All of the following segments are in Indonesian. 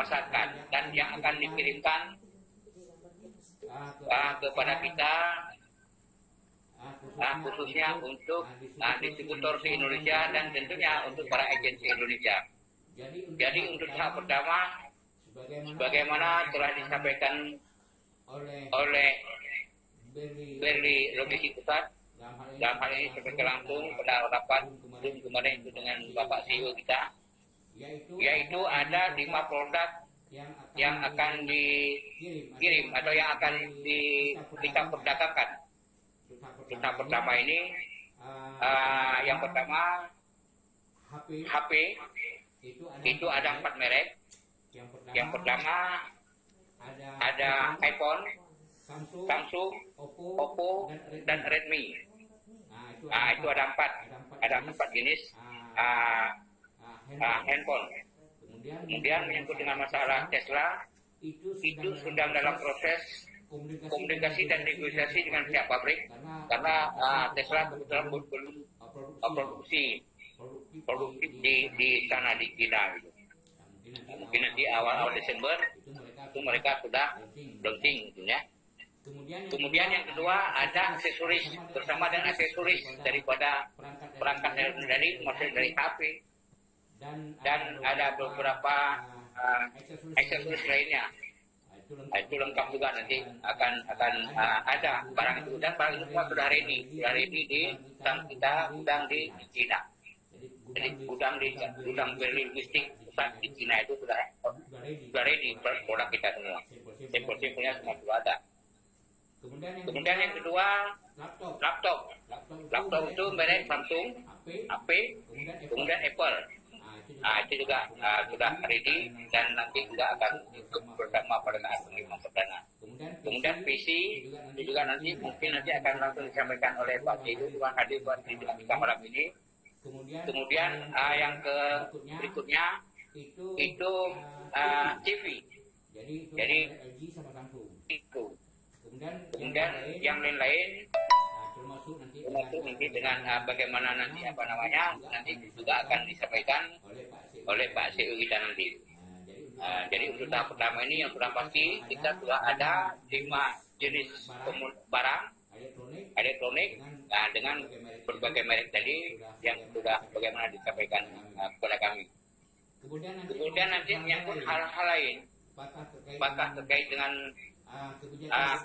pasarkan dan yang akan dikirimkan kepada kita khususnya untuk distributor di Indonesia dan tentunya untuk para agensi Indonesia. Jadi untuk tahap pertama, sebagaimana telah disampaikan oleh Berli Logistik Pusat, dalam hal ini sebagai langsung pada rapat kemarin itu dengan Bapak CEO kita, yaitu ada 5 produk yang akan dikirim atau yang akan kita perdagangkan. Tahap pertama ini, yang pertama HP, itu ada 4 merek. Yang pertama ada iPhone, Samsung, Oppo, dan Redmi. Itu ada 4 jenis handphone. Kemudian menyangkut dengan masalah Tesla, itu sedang dalam proses komunikasi dan negosiasi dengan pihak pabrik karena Tesla kebetulan belum produksi di sana di China gitu. Mungkin nanti awal Desember itu mereka sudah launching gitu ya. Kemudian yang kedua ada aksesoris, bersama dengan aksesoris daripada perangkat dari HP, dan ada beberapa aksesoris lainnya. Itu lengkap juga, nanti akan ada barang itu, dan barang itu sudah ready di gudang di Cina. Jadi gudang Berli Logistik Pusat di Cina itu sudah ready produk kita semua. Sampel-sampelnya semua sudah ada. Kemudian yang kedua laptop. Laptop itu merek Samsung, HP, kemudian Apple. Itu juga sudah ready dan nanti juga akan ikut bersama pada saat pengiriman perdana. Kemudian PC itu juga nanti akan langsung disampaikan oleh Pak Jedu yang hadir buat di kita malam ini. Kemudian yang berikutnya itu TV. Jadi itu. Kemudian yang lain-lain termasuk nanti dengan bagaimana nanti nanti juga akan disampaikan oleh Pak CEO kita nanti. Jadi untuk tahap pertama ini yang sudah pasti kita sudah ada 5 jenis barang elektronik dengan berbagai merek tadi yang sudah bagaimana disampaikan kepada kami. Kemudian nanti menyangkut hal-hal lain, apakah terkait dengan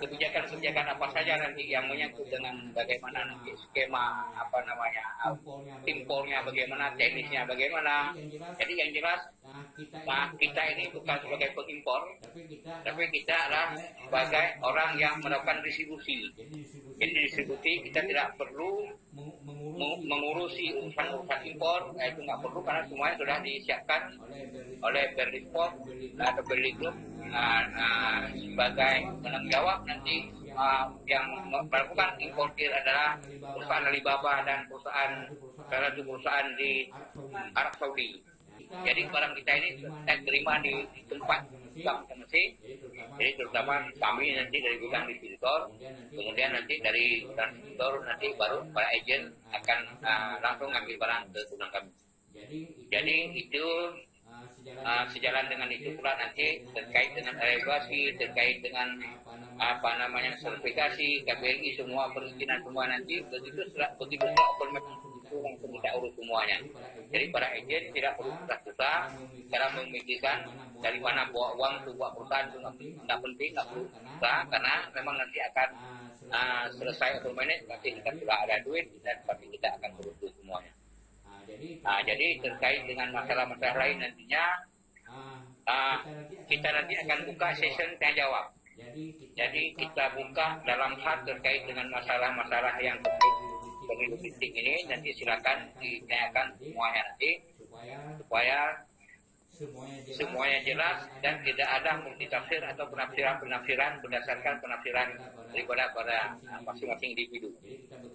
kebijakan apa saja nanti yang menyangkut dengan bagaimana nanti skema impornya bagaimana, teknisnya bagaimana. Jadi yang jelas kita ini bukan sebagai pengimpor, tapi kita adalah sebagai orang yang melakukan distribusi. Jadi distribusi kita tidak perlu mengurusi urusan impor, itu nggak perlu karena semuanya sudah disiapkan oleh Berli Port atau Berli Group sebagai penanggung jawab nanti. Yang melakukan importir adalah perusahaan Alibaba dan salah satu perusahaan di Arab Saudi. Jadi barang kita ini kita terima di tempat masing-masing. Jadi terutama kami nanti dari gudang distributor, kemudian nanti dari gudang distributor nanti baru para agen akan langsung ngambil barang ke gudang kami. Jadi itu sejalan dengan itu pula nanti terkait dengan evaluasi, terkait dengan sertifikasi, KBRI, semua perizinan semua nanti begitu open itu langsung kita urus semuanya. Jadi para agen tidak perlu susah-susah cara memikirkan dari mana bawa uang untuk buat perusahaan, itu nggak penting, nggak perlu susah karena memang nanti akan selesai open manage pasti kita sudah ada duit dan pasti kita akan urus semuanya. Jadi terkait dengan masalah-masalah lain nantinya kita nanti akan buka session tanya jawab. Jadi kita buka dalam hal terkait dengan masalah-masalah yang terkait logistik ini, nanti silakan ditanyakan semuanya nanti supaya semuanya jelas dan tidak ada multitafsir atau penafsiran berdasarkan penafsiran daripada pada masing-masing individu.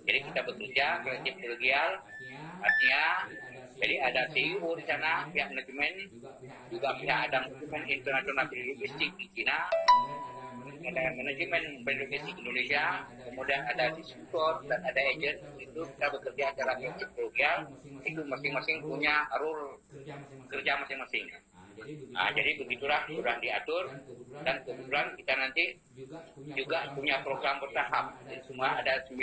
Jadi kita bekerja kolektif kolegial, artinya jadi ada CEO di sana, pihak manajemen, juga pihak ada manajemen internasional logistik di China, ada manajemen logistik Indonesia, kemudian ada distributor dan ada agent. Itu kita bekerja secara kolektif kolegial, itu masing-masing punya role kerja masing-masing. Jadi begitulah sudah diatur, dan kebetulan kita nanti juga punya program bertahap. Semua ada 9.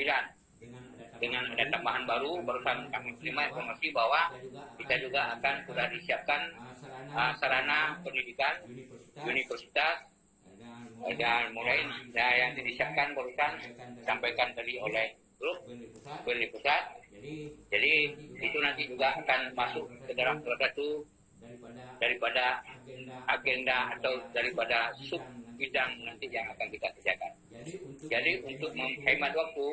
Dengan ada tambahan baru, barusan kami terima informasi bahwa kita juga akan sudah disiapkan sarana pendidikan universitas, dan mulai yang disiapkan barusan disampaikan tadi oleh grup Berli Pusat. Jadi itu nanti juga akan masuk ke dalam salah satu daripada agenda atau daripada sub bidang nanti yang akan kita kerjakan. Jadi untuk menghemat waktu,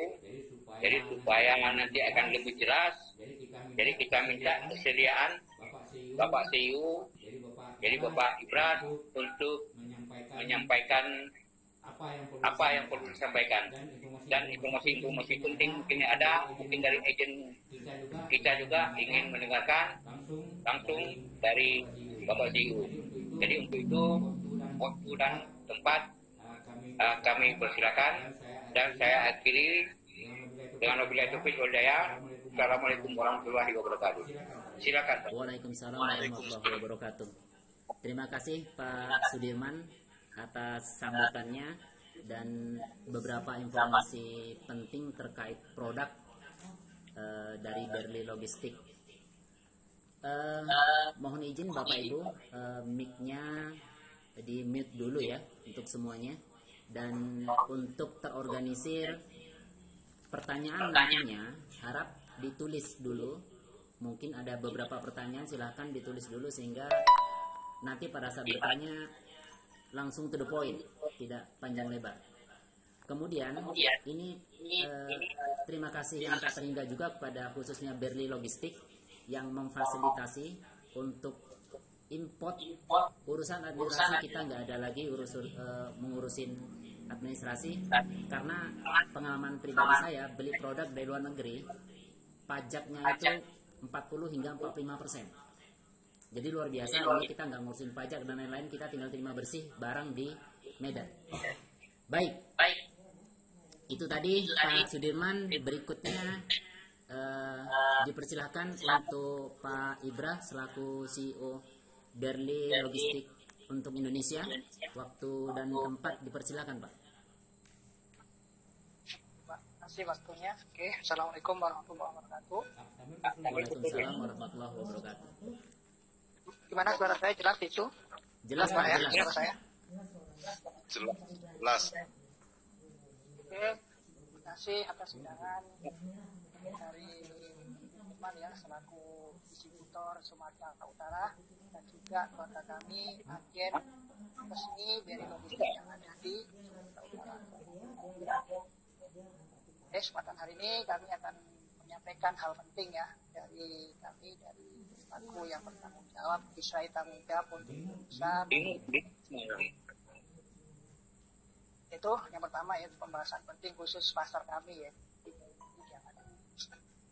jadi supaya nanti akan lebih jelas, jadi kita minta kesediaan Bapak CIO, jadi Bapak Ibras untuk menyampaikan apa yang perlu disampaikan, dan informasi-informasi penting mungkin dari agen kita juga ingin mendengarkan langsung dari Bapak CIO. Jadi untuk itu waktu dan tempat kami persilakan, dan saya akhiri dengan wabillahi taufiq wal hidayah. Assalamualaikum warahmatullahi wabarakatuh. Silakan. Waalaikumsalam warahmatullahi wabarakatuh. Terima kasih Pak Sudirman atas sambutannya dan beberapa informasi penting terkait produk dari Berli Logistik. Mohon izin Bapak Ibu, mic-nya di mute dulu ya untuk semuanya, dan untuk terorganisir pertanyaan nantinya harap ditulis dulu. Mungkin ada beberapa pertanyaan, silahkan ditulis dulu sehingga nanti pada saat bertanya langsung to the point, tidak panjang lebar. Kemudian ini terima kasih yang tak terhingga juga kepada khususnya Berli Logistik yang memfasilitasi untuk import. Urusan administrasi kita nggak ada lagi mengurusin administrasi, karena pengalaman pribadi saya beli produk dari luar negeri pajaknya itu 40 hingga 45%. Jadi luar biasa. Ini kita nggak ngurusin pajak dan lain-lain, kita tinggal terima bersih barang di Medan. Baik. Itu tadi Pak Sudirman. Berikutnya dipersilahkan untuk Pak Ibra selaku CEO Berli Logistik untuk Indonesia. Waktu dan tempat dipersilakan Pak. Terima kasih waktunya. Oke, Assalamualaikum warahmatullahi wabarakatuh. Waalaikumsalam warahmatullahi wabarakatuh. Gimana suara saya jelas itu? Jelas Pak, ya, jelas. suara saya. Jelas. Oke, terima kasih atas undangan dari teman ya selaku distributor Sumatera Utara, dan juga keluarga kami agen resmi Berli Logistik yang ada di Sumatera Utara. Kesempatan hari ini kami akan menyampaikan hal penting ya dari kami, dari aku yang bertanggung jawab, Israel tanggung jawab untuk Indonesia. Itu yang pertama ya, pembahasan penting khusus pasar kami ya.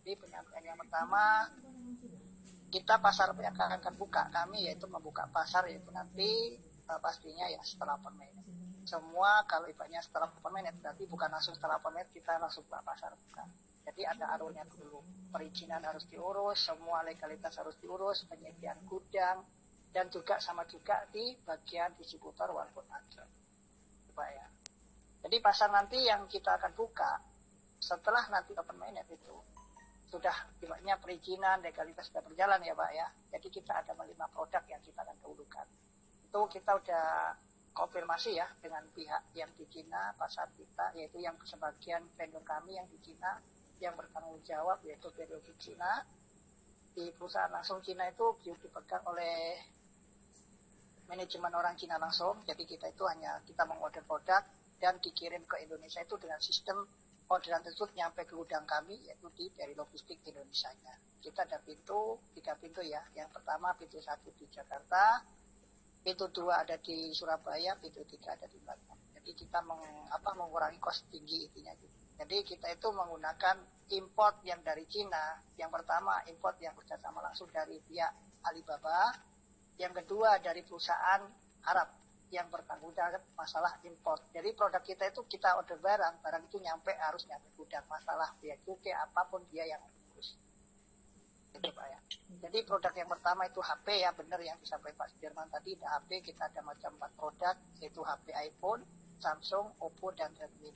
Di penyampaian yang pertama, kita pasar yang akan buka kami yaitu membuka pasar yaitu nanti pastinya ya setelah permen. Semua kalau ibaratnya setelah permen berarti bukan langsung setelah permen kita langsung buka pasar, bukan. Jadi ada alurnya dulu, perizinan harus diurus, semua legalitas harus diurus, penyediaan gudang, dan juga sama juga di bagian distributor walaupun agen. Coba ya. Jadi pasar nanti yang kita akan buka setelah nanti open mainnet itu sudah ibaratnya perizinan, legalitas sudah berjalan ya Pak ya. Jadi kita ada 5 produk yang kita akan dahulukan. Itu kita udah konfirmasi ya dengan pihak yang di Cina, pasar kita, yaitu yang sebagian vendor kami yang di Cina, yang bertanggung jawab yaitu Berli Cina. Di perusahaan langsung Cina itu dipegang oleh manajemen orang Cina langsung. Jadi kita itu hanya kita mengorder produk dan dikirim ke Indonesia itu dengan sistem orderan tersebut nyampe ke gudang kami yaitu di Berli Logistik Indonesia. Kita ada 3 pintu ya. Yang pertama pintu 1 di Jakarta, pintu 2 ada di Surabaya, pintu 3 ada di Bandung. Jadi kita mengurangi kos tinggi intinya gitu. Jadi kita itu menggunakan import yang dari Cina. Yang pertama import yang bekerjasama langsung dari pihak Alibaba. Yang kedua dari perusahaan Arab yang bertanggung jawab masalah import. Jadi produk kita itu kita order barang itu harus nyampe gudang, masalah biaya cukai apapun dia yang urus. Itu Pak ya. Jadi produk yang pertama itu HP ya, benar yang disampaikan Pak Sudirman tadi, ada HP, kita ada macam 4 produk, yaitu HP iPhone, Samsung, Oppo, dan Redmi.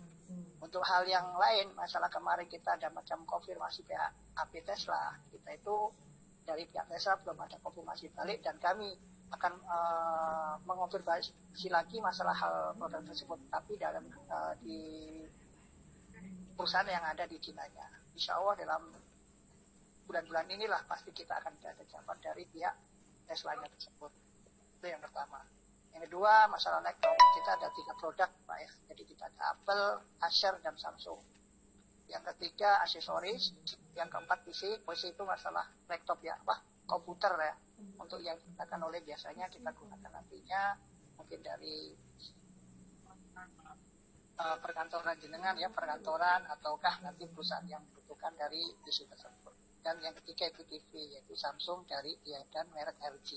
Untuk hal yang lain, masalah kemarin kita ada macam konfirmasi pihak HP Tesla, kita itu dari pihak Tesla belum ada konfirmasi balik, dan kami akan mengonfirmasi lagi masalah hal produk tersebut, tapi dalam di perusahaan yang ada di Cina-nya. Insya Allah dalam bulan-bulan inilah pasti kita akan ada jawaban dari pihak Tesla-nya tersebut. Itu yang pertama. Yang kedua, masalah laptop. Kita ada 3 produk, Pak ya. Jadi kita ada Apple, Acer, dan Samsung. Yang ketiga, aksesoris. Yang keempat, PC. PC itu masalah laptop ya, komputer ya. Untuk yang digunakan oleh biasanya kita gunakan nantinya mungkin dari perkantoran jenengan ya, perkantoran ataukah nanti perusahaan yang membutuhkan dari PC tersebut. Dan yang ketiga itu TV, yaitu Samsung dari dan merek LG.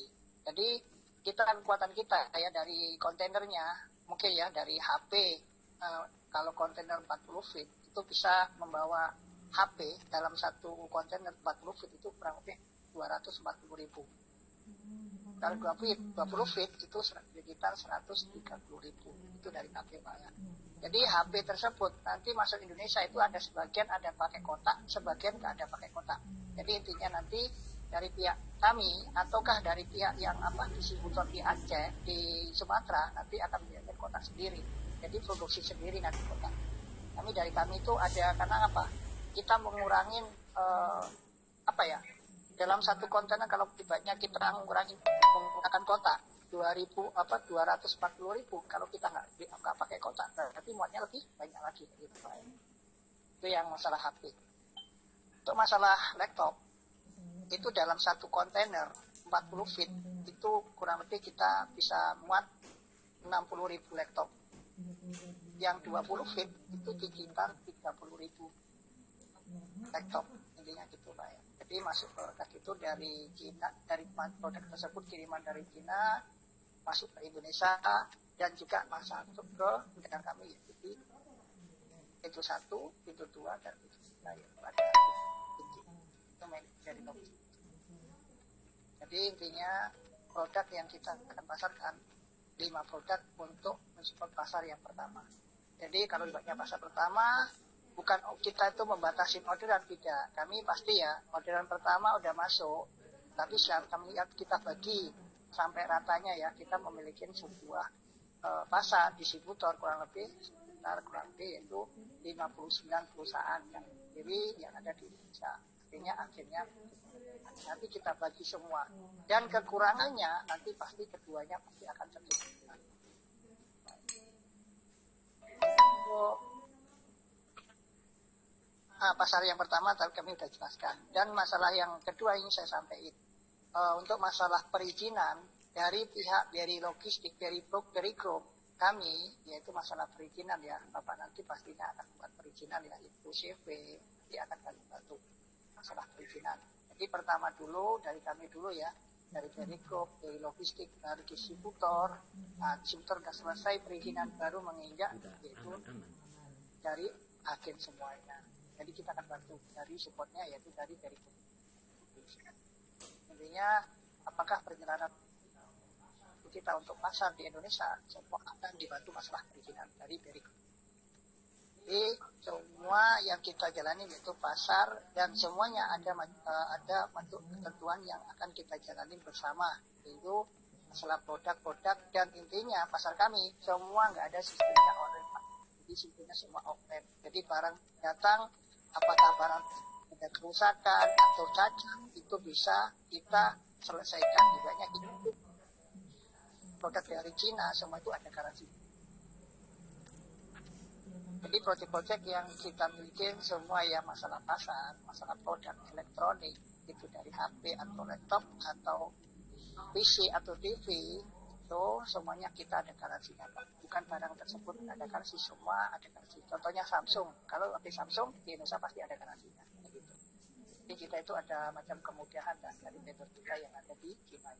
Jadi kita kekuatan kita ya dari kontainernya, mungkin ya dari HP, kalau kontainer 40 feet itu bisa membawa HP dalam satu kontainer 40 feet itu kurang lebih 240.000. Kalau 20 feet itu sekitar 130.000 itu dari HP Pak ya. Jadi HP tersebut nanti masuk Indonesia itu ada sebagian ada pakai kotak, sebagian nggak ada pakai kotak. Jadi intinya nanti dari pihak kami ataukah dari pihak yang distributor di Aceh, di Sumatera nanti akan menjadi kotak sendiri. Jadi produksi sendiri nanti kotak. Kami itu ada karena kita mengurangin dalam satu kontainer kalau tiba-tiba kita mengurangi menggunakan kotak 240.000 kalau kita nggak pakai kotak tapi muatnya lebih banyak lagi gitu Pak. Itu yang masalah HP. Untuk masalah laptop itu dalam satu kontainer 40 feet itu kurang lebih kita bisa muat 60.000 laptop. Yang 20 feet itu sekitar 30.000 laptop, intinya gitu Pak ya. Jadi masuk produk itu dari Cina, dari produk tersebut kiriman dari Cina masuk ke Indonesia dan juga masuk ke negara kami yaitu pintu 1, pintu 2 dan pintu 3 ya, pada itu dari logistik. Jadi intinya produk yang kita akan pasarkan 5 produk untuk mensupport pasar yang pertama. Jadi kalau ibaratnya pasar pertama bukan kita itu membatasi orderan, tidak. Kami pasti ya orderan pertama udah masuk, tapi setelah kami lihat kita bagi sampai ratanya ya, kita memiliki sebuah pasar distributor kurang lebih yaitu 59 perusahaan yang yang ada di Indonesia. Akhirnya nanti kita bagi semua dan kekurangannya nanti pasti keduanya pasti akan terjadi. Pasar yang pertama tadi kami sudah jelaskan, dan masalah yang kedua ini saya sampaikan untuk masalah perizinan dari pihak dari logistik dari grup kami, yaitu masalah perizinan ya Bapak nanti pastinya akan buat perizinan ya, itu CV dia akan kami bantu masalah perizinan. Jadi pertama dulu dari kami dulu ya, dari grup, dari logistik, dari distributor. Distributor sudah selesai perizinan baru menginjak yaitu dari agen semuanya. Jadi kita akan bantu dari supportnya yaitu dari grup. Intinya apakah perjalanan kita untuk pasar di Indonesia semua akan dibantu masalah perizinan dari grup. Jadi semua yang kita jalani yaitu pasar dan semuanya ada bentuk ketentuan yang akan kita jalani bersama, yaitu masalah produk-produk dan intinya pasar kami semua nggak ada sistemnya online, jadi sistemnya semua offline. Jadi barang datang apakah barang ada kerusakan atau cacat itu bisa kita selesaikan. Tidaknya itu produk dari Cina semua itu ada garansi. Jadi proyek-proyek yang kita miliki semua ya masalah pasar, masalah produk elektronik itu dari HP atau laptop atau PC atau TV itu semuanya kita ada garansinya Pak. Bukan barang tersebut ada garansi, semua ada garansi. Contohnya Samsung, kalau HP Samsung di Indonesia pasti ada garansinya. Gitu. Jadi kita itu ada macam kemudahan dari vendor kita yang ada di Cina.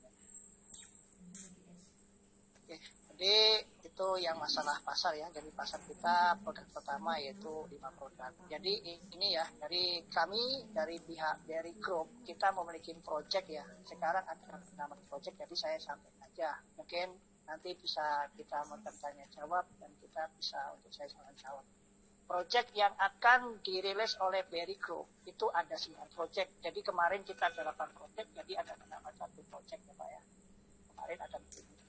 Oke. Jadi itu yang masalah pasar ya. Jadi pasar kita produk pertama yaitu 5 produk. Jadi ini ya dari kami dari pihak dari grup kita memiliki project ya. Sekarang ada nama project jadi saya sampaikan aja. Mungkin nanti bisa kita bertanya jawab dan kita bisa untuk saya jawab. Project yang akan dirilis oleh Berry Group itu ada 9 project. Jadi kemarin kita ada 8 project jadi ada nama 1 project ya Pak ya. Kemarin ada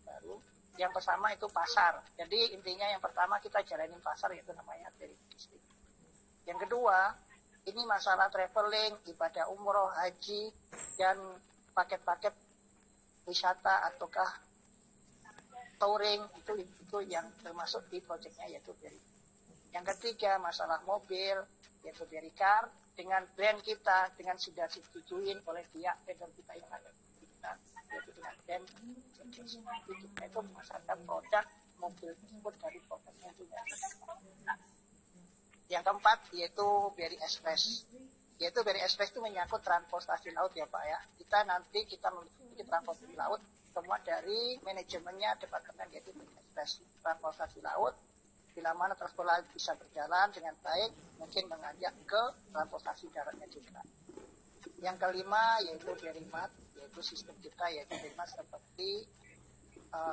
baru. Yang pertama itu pasar. Jadi intinya yang pertama kita jalanin pasar yaitu namanya Berry Logistik. Yang kedua, ini masalah traveling, ibadah umroh, haji, dan paket-paket wisata ataukah touring itu yang termasuk di proyeknya yaitu Berry. Yang ketiga, masalah mobil yaitu Berry Car dengan brand kita dengan sudah disetujuin oleh pihak vendor kita yang ada di kita yaitu dengan brand kita itu memasarkan produk mobil tersebut dari produknya juga. Yang keempat yaitu Berry Express. Yaitu Berry Express itu menyangkut transportasi laut ya Pak ya. Kita memiliki transportasi laut semua dari manajemennya departemen yaitu Berry Express transportasi laut. Bila mana transportasi laut bisa berjalan dengan baik, mungkin mengajak ke transportasi daratnya juga. Yang kelima yaitu Berry Mart, yaitu sistem kita yaitu Berry Mart seperti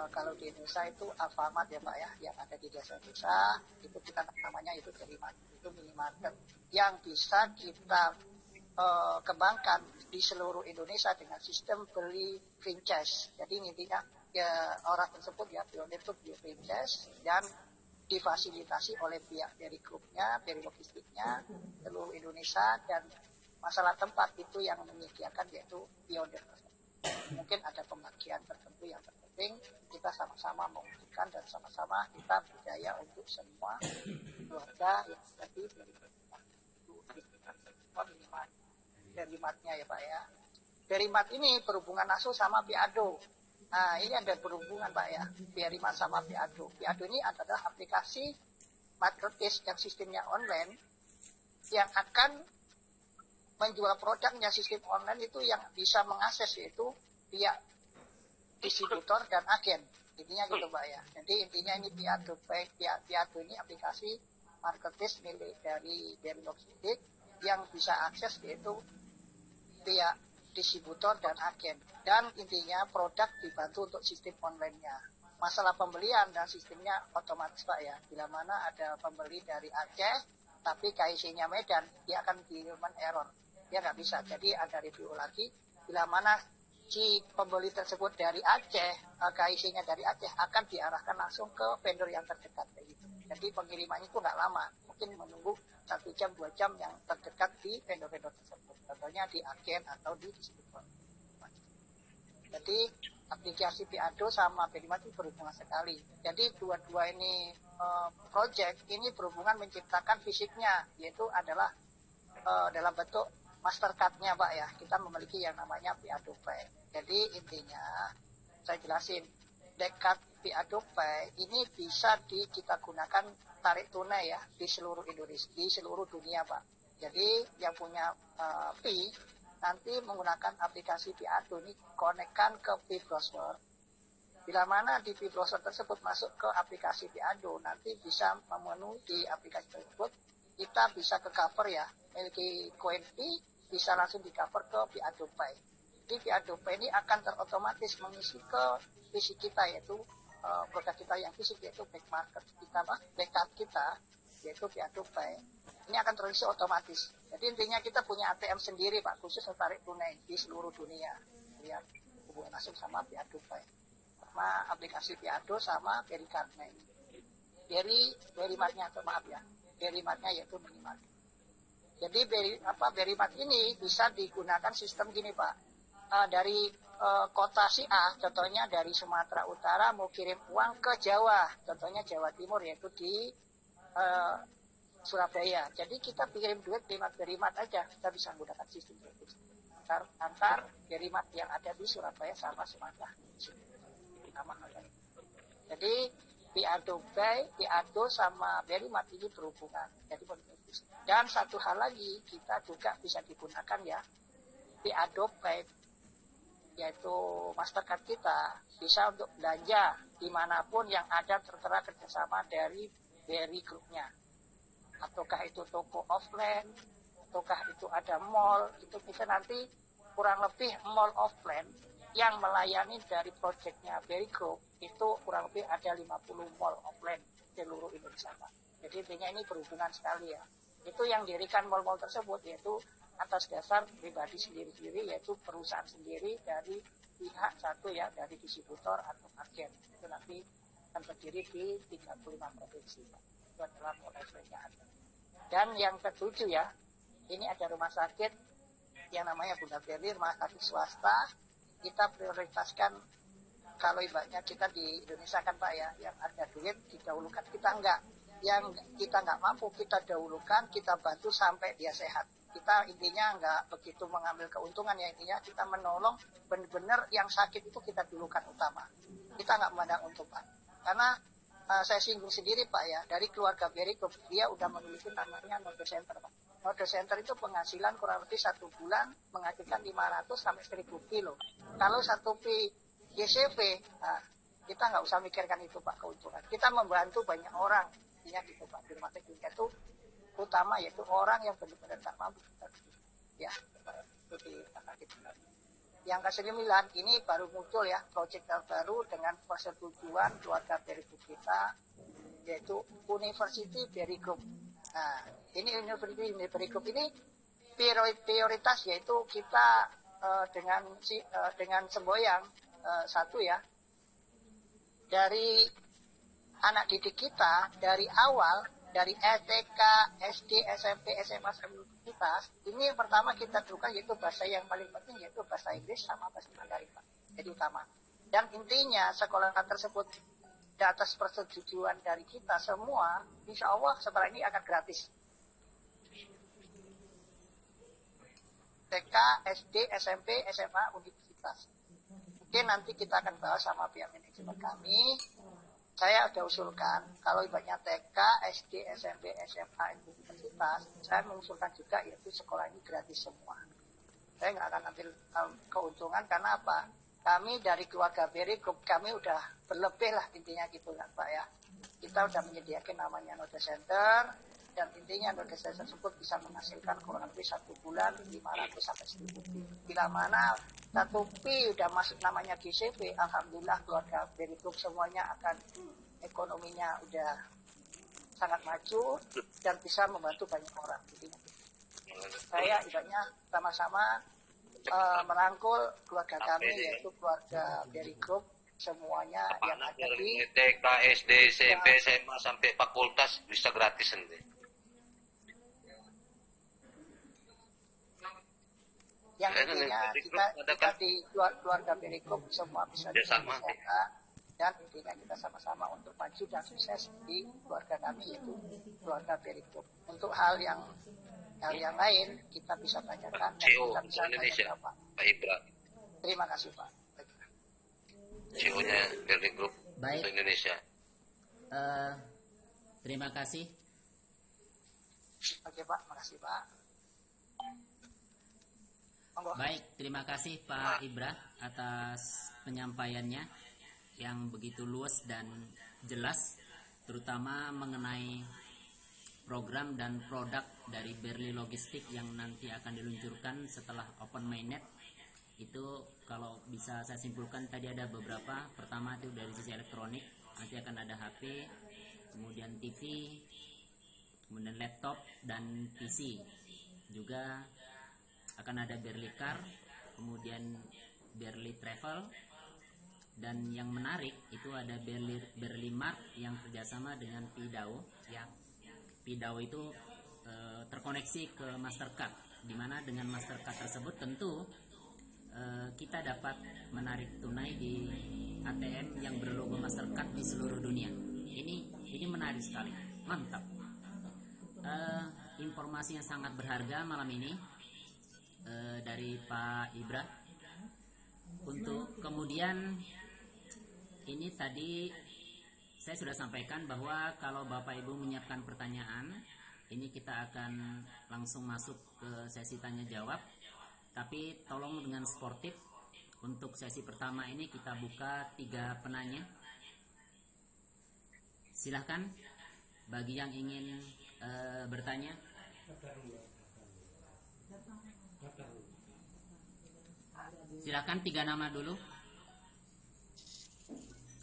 kalau di Indonesia itu Alfamart ya Pak ya, yang ada di desa-desa itu kita namanya itu Berry Mart, itu minimarket yang bisa kita kembangkan di seluruh Indonesia dengan sistem beli franchise. Jadi intinya ya, orang tersebut ya pionir itu beli franchise dan difasilitasi oleh pihak dari grupnya, dari logistiknya seluruh Indonesia dan masalah tempat itu yang menyediakan yaitu pionir. Mungkin ada pembagian tertentu yang penting kita sama-sama mewujudkan dan sama-sama kita berjaya untuk semua keluarga yang tadi dari matnya ya Pak ya. Dari mat ini berhubungan langsung sama Piado. Nah ini ada berhubungan Pak ya, Berry Mart sama Piado. Piado ini adalah aplikasi marketplace yang sistemnya online yang akan menjual produknya sistem online itu yang bisa mengakses yaitu pihak distributor dan agen. Intinya gitu Pak ya. Jadi intinya ini Piado ini aplikasi marketplace milik dari Berry Logistik yang bisa akses yaitu pihak distributor dan agen. Dan intinya produk dibantu untuk sistem online-nya. Masalah pembelian dan sistemnya otomatis Pak ya. Bila mana ada pembeli dari Aceh tapi KIC-nya Medan, dia akan kirimkan error. Dia nggak bisa. Jadi ada review lagi. Bila mana si pembeli tersebut dari Aceh, KIC-nya dari Aceh akan diarahkan langsung ke vendor yang terdekat. Jadi pengirimannya itu nggak lama. Mungkin menunggu 1 jam, 2 jam yang terdekat di vendor-vendor tersebut. Contohnya di agen atau di distributor. Jadi aplikasi Piado sama Berry Mart itu berhubungan sekali. Jadi dua-dua ini project ini berhubungan menciptakan fisiknya, yaitu adalah dalam bentuk Mastercard-nya Pak ya. Kita memiliki yang namanya Piado Pay. Jadi intinya saya jelasin, Card Piado Pay ini bisa kita gunakan tarik tunai ya di seluruh Indonesia, di seluruh dunia Pak. Jadi yang punya Pi nanti menggunakan aplikasi Piado ini konekkan ke Pi browser. Bila mana di Pi browser tersebut masuk ke aplikasi Piado, nanti bisa memenuhi di aplikasi tersebut, kita bisa ke cover ya, memiliki koin Pi bisa langsung di cover ke Piado Pay. Jadi Piado Pay ini akan terotomatis mengisi ke fisik kita yaitu produk kita yang fisik yaitu back market kita, backup kita yaitu Piado Pay. Ini akan terisi otomatis. Jadi intinya kita punya ATM sendiri Pak, khusus tarik tunai di seluruh dunia. Lihat hubungan langsung sama Piado Pay. Sama aplikasi Piado sama Berry Card. Berry Mart-nya maaf ya. Berry Mart-nya yaitu minimal. Jadi Berry Mart ini bisa digunakan sistem gini Pak. Dari kota si A, contohnya dari Sumatera Utara mau kirim uang ke Jawa, contohnya Jawa Timur yaitu di Surabaya. Jadi kita kirim duit di Berry Mart aja, kita bisa menggunakan sistem itu. Antar Berry Mart yang ada di Surabaya sama Sumatera. Jadi Piado Pay, Piado sama Berry Mart ini berhubungan. Jadi dan satu hal lagi kita juga bisa digunakan ya Piado Pay yaitu Mastercard kita bisa untuk belanja dimanapun yang ada tertera kerjasama dari BRI Group-nya. Ataukah itu toko offline, ataukah itu ada mall, itu bisa nanti kurang lebih mall offline yang melayani dari proyeknya BRI Group itu kurang lebih ada 50 mall offline seluruh Indonesia, Pak. Jadi intinya ini berhubungan sekali ya. Itu yang dirikan mall-mall tersebut yaitu atas dasar pribadi sendiri-sendiri, yaitu perusahaan sendiri dari pihak satu ya, dari distributor atau agen. Itu nanti akan berdiri di 35 provinsi. Itu adalah mall offline-nya ada. Dan yang ketujuh ya, ini ada rumah sakit yang namanya Bunda Berli, rumah sakit swasta. Kita prioritaskan, kalau ibaratnya kita di Indonesia kan Pak ya, yang ada duit didahulukan, kita enggak. Yang kita enggak mampu kita dahulukan, kita bantu sampai dia sehat. Kita intinya enggak begitu mengambil keuntungan ya, intinya kita menolong benar-benar yang sakit itu kita dulukan utama. Kita enggak memandang untung Pak. Karena saya singgung sendiri Pak ya, dari keluarga BRI dia udah memiliki namanya Nodo Center Pak. Nodo Center itu penghasilan kurang lebih 1 bulan menghasilkan 500 sampai 1000 kilo. Kalau 1 pi GCP, nah, kita nggak usah mikirkan itu Pak keuntungan. Kita membantu banyak orang, intinya gitu Pak. Di rumah sakit itu utama yaitu orang yang benar-benar tak mampu. Ya, itu yang ke-9 ini baru muncul ya, proyek terbaru dengan persetujuan keluarga BRI Group kita, yaitu University BRI Group. Nah, ini University BRI Group ini prioritas yaitu kita dengan semboyang satu ya, dari anak didik kita dari awal, dari TK, SD, SMP, SMA, universitas, ini yang pertama kita dulukan yaitu bahasa yang paling penting yaitu bahasa Inggris sama bahasa Mandarin Pak. Jadi utama. Dan intinya sekolah tersebut di atas persetujuan dari kita semua, insya Allah setelah ini akan gratis. TK, SD, SMP, SMA, universitas. Mungkin nanti kita akan bahas sama pihak manajemen kami. Saya sudah usulkan, kalau ibaratnya TK, SD, SMP, SMA, universitas, saya mengusulkan juga yaitu sekolah ini gratis semua. Saya nggak akan ambil keuntungan karena apa? Kami dari keluarga BRI Group, kami udah berlebih lah intinya gitu kan Pak ya. Kita udah menyediakan namanya Nodo Center, dan intinya Nodo Center tersebut bisa menghasilkan kurang lebih 1 bulan 500 sampai 1000 pi. Bila mana 1 pi udah masuk namanya GCP, alhamdulillah keluarga BRI Group semuanya akan ekonominya udah sangat maju dan bisa membantu banyak orang. Intinya. Saya ibaratnya sama-sama merangkul keluarga kami yaitu keluarga BRI Group semuanya yang ada di TK, SD, SMP, SMA sampai fakultas bisa gratis nanti. Yang intinya kita di keluarga BRI Group semua bisa sama dan intinya kita sama-sama untuk maju dan sukses di keluarga kami yaitu keluarga BRI Group. Untuk hal yang lain kita bisa tanyakan dan kita bisa Indonesia Pak Ibra. Terima kasih Pak. CEO-nya BRI Group Indonesia. Terima kasih. Oke Pak, makasih Pak. Baik, terima kasih Pak Ibra atas penyampaiannya yang begitu luas dan jelas, terutama mengenai program dan produk dari Berli Logistik yang nanti akan diluncurkan setelah Open Mainnet. Itu kalau bisa saya simpulkan tadi ada beberapa. Pertama itu dari sisi elektronik, nanti akan ada HP, kemudian TV, kemudian laptop dan PC. Juga akan ada Berli Car, kemudian Berli Travel, dan yang menarik itu ada Berli Mart yang kerjasama dengan Pidao. Ya, Pidao itu terkoneksi ke Mastercard, di mana dengan Mastercard tersebut tentu kita dapat menarik tunai di ATM yang berlogo Mastercard di seluruh dunia. Ini menarik sekali, mantap. Informasi yang sangat berharga malam ini dari Pak Ibra. Untuk kemudian ini tadi saya sudah sampaikan bahwa kalau Bapak Ibu menyiapkan pertanyaan, ini kita akan langsung masuk ke sesi tanya jawab. Tapi tolong dengan sportif untuk sesi pertama ini kita buka 3 penanya. Silahkan bagi yang ingin bertanya. Silahkan 3 nama dulu.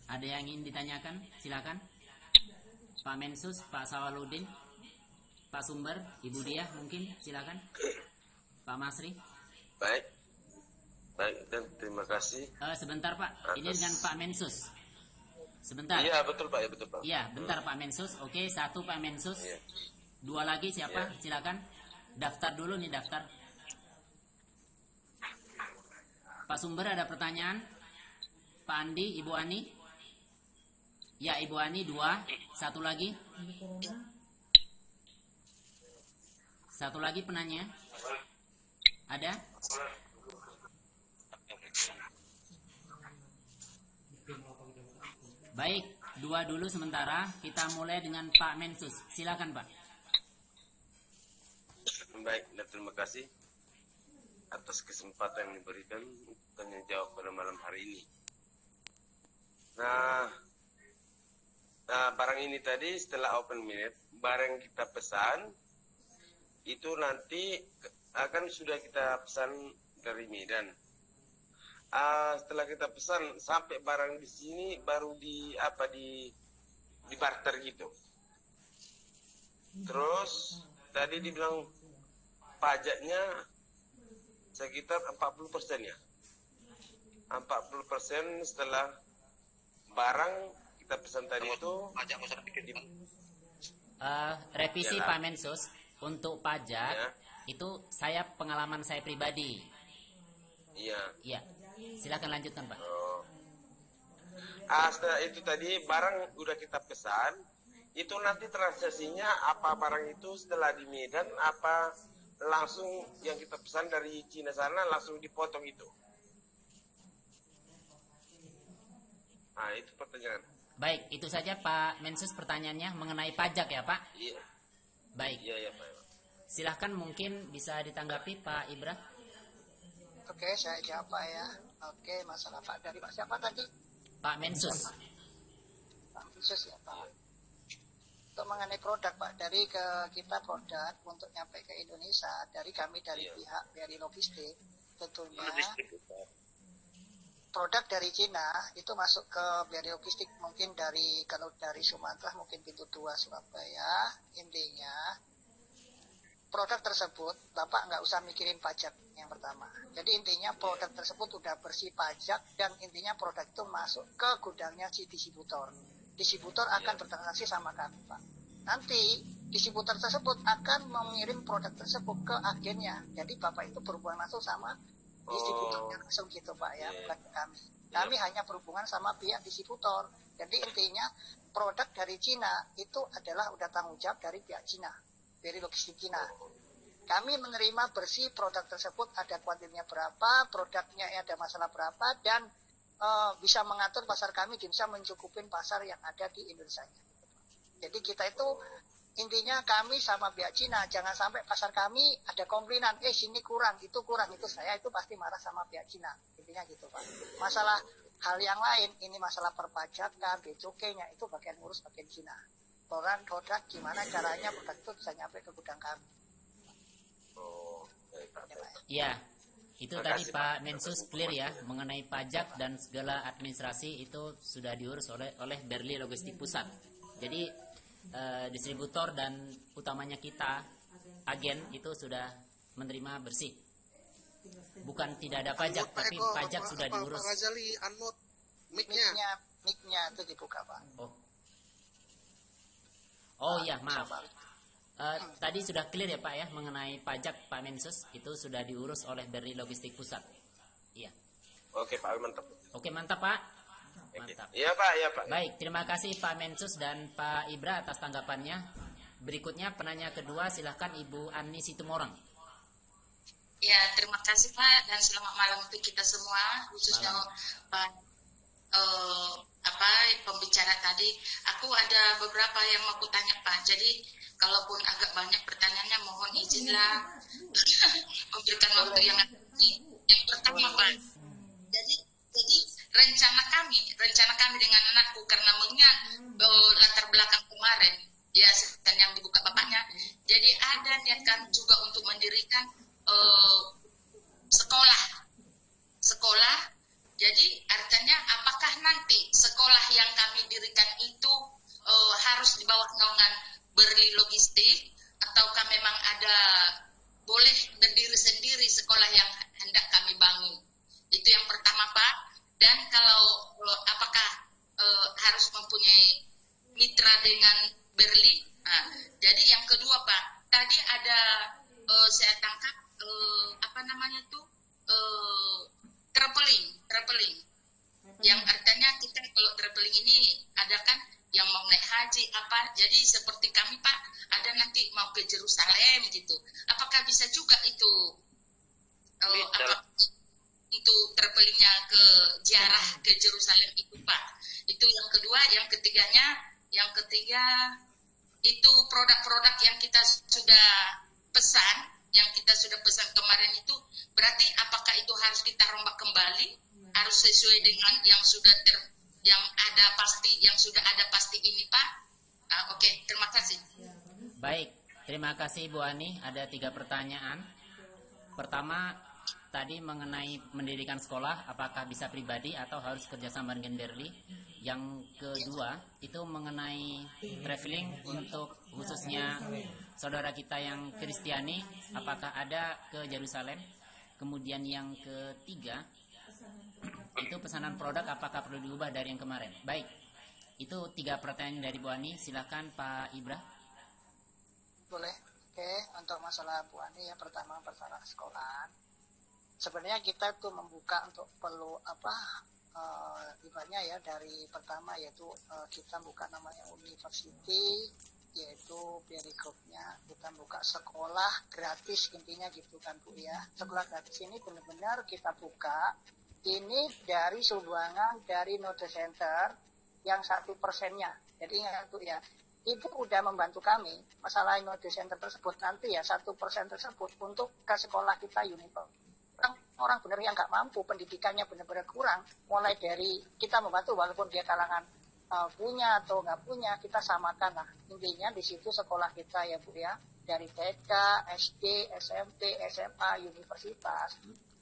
Ada yang ingin ditanyakan? Silahkan. Pak Mensus, Pak Sawaludin, Pak Sumber, Ibu Diah mungkin, silakan. Pak Masri. Baik, dan terima kasih. Sebentar Pak, ini dengan Pak Mensus. Sebentar. Iya betul Pak, ya betul Pak. Iya, bentar Pak Mensus. Oke, 1 Pak Mensus. Iya. 2 lagi siapa? Iya. Silakan. Daftar dulu nih, daftar. Pak Sumber ada pertanyaan? Pak Andi, Ibu Ani? Ya, Ibu Ani 2. 1 lagi. 1 lagi penanya. Ada? Baik, 2 dulu sementara. Kita mulai dengan Pak Mensus. Silakan Pak. Baik, dan terima kasih atas kesempatan yang diberikan untuk tanya jawab pada malam hari ini. Nah, barang ini tadi setelah open minute, barang kita pesan itu nanti akan sudah kita pesan dari Medan. Setelah kita pesan sampai barang di sini baru di barter gitu. Terus tadi dibilang pajaknya sekitar 40% ya. 40% setelah barang kita pesan tadi itu pajak revisi Yalah. Pak Mensus untuk pajak Ya. itu pengalaman saya pribadi. Iya. Iya. Silakan lanjutkan Pak. Setelah itu tadi barang udah kita pesan, itu nanti transaksinya apa barang itu setelah di Medan apa langsung yang kita pesan dari Cina sana langsung dipotong itu. Nah, itu pertanyaan. Baik, itu saja Pak Mensus pertanyaannya mengenai pajak ya Pak. Iya. Baik. Iya, Pak. Silahkan mungkin bisa ditanggapi Pak Ibra. Oke, saya jawab Pak ya. Oke, masalah Pak dari Pak siapa tadi? Pak Mensus. Pak Khusus ya Pak. Untuk mengenai produk Pak, dari kita produk untuk nyampe ke Indonesia, dari kami dari Iya. pihak dari logistik, tentunya produk dari Cina itu masuk ke biaya logistik mungkin kalau dari Sumatera mungkin pintu 2 Surabaya. Intinya produk tersebut Bapak nggak usah mikirin pajak yang pertama. Jadi intinya produk tersebut udah bersih pajak dan intinya produk itu masuk ke gudangnya si distributor. Distributor akan bertransaksi sama kami Pak. Nanti distributor tersebut akan mengirim produk tersebut ke agennya. Jadi Bapak itu berhubungan langsung sama distributornya langsung gitu Pak ya, bukan ke kami. Kami hanya berhubungan sama pihak distributor. Jadi intinya produk dari Cina itu adalah udah tanggung jawab dari pihak Cina, dari logistik Cina. Kami menerima bersih produk tersebut, ada kuantitasnya berapa, produknya ada masalah berapa, dan bisa mengatur pasar kami, bisa mencukupin pasar yang ada di Indonesia. Jadi kita itu intinya kami sama pihak Cina, jangan sampai pasar kami ada komplainan, sini kurang, itu saya itu pasti marah sama pihak Cina. Intinya gitu Pak. Masalah hal yang lain, ini masalah perpajakan, BCUK-nya itu bagian Cina. Produk gimana caranya produk itu bisa nyampe ke gudang kami. Ya, itu tadi Pak Mensus clear ya mengenai pajak dan segala administrasi itu sudah diurus oleh Berli Logistik Pusat. Jadi distributor dan utamanya kita agen itu sudah menerima bersih. Bukan tidak ada pajak, tapi pajak sudah diurus. Pak Ghazali, unmute mic-nya. Mic-nya itu dibuka Pak. Oh iya, maaf. Tadi sudah clear ya Pak ya mengenai pajak Pak Mensus itu sudah diurus oleh Berli Logistik Pusat. Iya. Oke Pak, mantap. Oke, mantap Pak. Mantap. Iya Pak. Baik, terima kasih Pak Mensus dan Pak Ibra atas tanggapannya. Berikutnya penanya kedua, silahkan Ibu Ani Situmorang. Ya, terima kasih Pak dan selamat malam untuk kita semua, khususnya Pak pembicara tadi. Aku ada beberapa yang mau kutanya Pak. Jadi kalaupun agak banyak pertanyaannya, mohon izinlah memberikan waktu yang pertama Pak. Jadi rencana kami dengan anakku karena mengingat latar belakang kemarin ya dan yang dibuka bapaknya, jadi ada niat kami juga untuk mendirikan sekolah. Jadi artinya apakah nanti sekolah yang kami dirikan itu harus di bawah naungan Berli Logistik, ataukah memang ada boleh berdiri sendiri sekolah yang hendak kami bangun? Itu yang pertama, Pak. Dan kalau apakah harus mempunyai mitra dengan Berli? Nah, jadi yang kedua, Pak, tadi ada saya tangkap traveling. Yang artinya kita kalau traveling ini ada kan yang mau naik haji apa, jadi seperti kami, Pak, ada nanti mau ke Yerusalem gitu. Apakah bisa juga itu untuk travelingnya ke ziarah ke Yerusalem itu, Pak? Itu yang kedua. Yang ketiga itu produk-produk yang kita sudah pesan kemarin itu, berarti apakah itu harus kita rombak kembali, harus sesuai dengan yang sudah ada pasti ini, Pak? Oke, terima kasih. Baik, terima kasih Bu Ani. Ada 3 pertanyaan. Pertama, tadi mengenai mendirikan sekolah, apakah bisa pribadi atau harus kerjasama dengan Berli? Yang kedua, itu mengenai traveling untuk khususnya saudara kita yang Kristiani, apakah ada ke Yerusalem? Kemudian yang ketiga, itu pesanan produk apakah perlu diubah dari yang kemarin? Baik, itu 3 pertanyaan dari Bu Ani. Silakan Pak Ibra. Boleh. Oke, untuk masalah Bu Ani, yang pertama masalah sekolah. Sebenarnya kita tuh membuka untuk perlu ibaratnya ya, dari pertama yaitu kita buka namanya university, yaitu Berli Group-nya. Kita buka sekolah gratis, intinya gitu kan Bu ya. Sekolah gratis ini benar-benar kita buka ini dari sumbangan dari Node Center yang 1%-nya. Jadi ingat Bu ya, Ibu udah membantu kami masalah Node Center tersebut, nanti ya 1% tersebut untuk ke sekolah kita Unifor. Orang benar yang nggak mampu, pendidikannya benar-benar kurang, mulai dari kita membantu walaupun dia kalangan punya atau nggak punya, kita samakan lah. Intinya di situ sekolah kita ya Bu ya, dari TK, SD, SMP, SMA, universitas,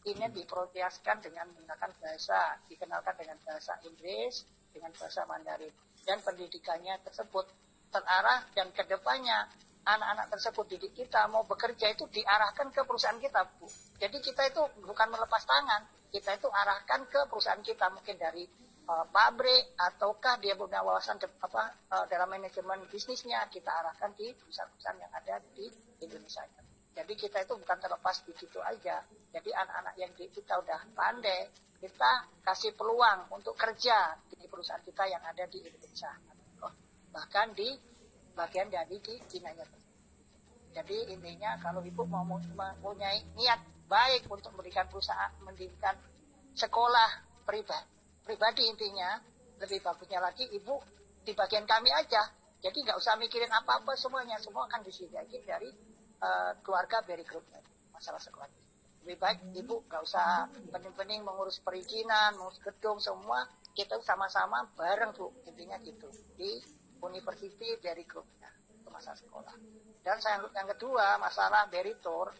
ini diprioritaskan dengan menggunakan bahasa, dikenalkan dengan bahasa Inggris, dengan bahasa Mandarin, dan pendidikannya tersebut terarah, dan kedepannya anak-anak tersebut didik kita mau bekerja itu diarahkan ke perusahaan kita Bu. Jadi kita itu bukan melepas tangan, kita itu arahkan ke perusahaan kita, mungkin dari pabrik ataukah dia punya wawasan dalam manajemen bisnisnya, kita arahkan di perusahaan-perusahaan yang ada di Indonesia. Jadi kita itu bukan terlepas begitu aja. Jadi anak-anak yang kita udah pandai, kita kasih peluang untuk kerja di perusahaan kita yang ada di Indonesia, bahkan di bagian dari di Cina-nya. Jadi intinya kalau Ibu mau mempunyai niat baik untuk mendirikan perusahaan, mendirikan sekolah pribadi intinya, lebih bagusnya lagi Ibu di bagian kami aja. Jadi nggak usah mikirin apa-apa, semuanya semua akan disediakan dari keluarga Berli Group masalah sekolah. Lebih baik Ibu nggak usah pening-pening mengurus perizinan, mengurus gedung, semua kita sama-sama bareng Bu, intinya gitu di University Berli Group-nya itu masalah sekolah. Dan yang kedua masalah Berli Tour.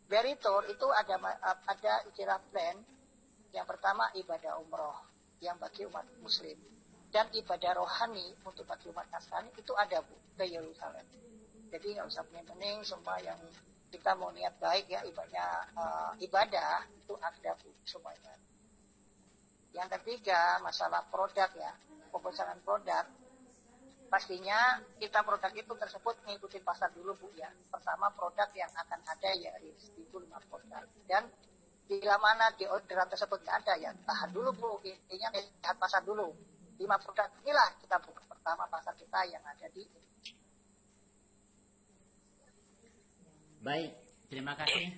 Berli Tour itu ada istilah plan. Yang pertama ibadah umroh yang bagi umat muslim, dan ibadah rohani untuk bagi umat Nasrani itu ada Bu ke Yerusalem. Jadi nggak usah pening-pening, semua yang kita mau niat baik ya ibadah itu ada Bu semuanya. Yang ketiga masalah produk ya, pemasaran produk. Pastinya kita produk itu tersebut mengikuti pasar dulu Bu ya. Pertama produk yang akan ada ya itu 5 produk. Dan bila mana di orderan tersebut nggak ada ya tahan dulu Bu. Intinya lihat pasar dulu. 5 produk inilah kita buka pertama pasar kita yang ada di. Baik, terima kasih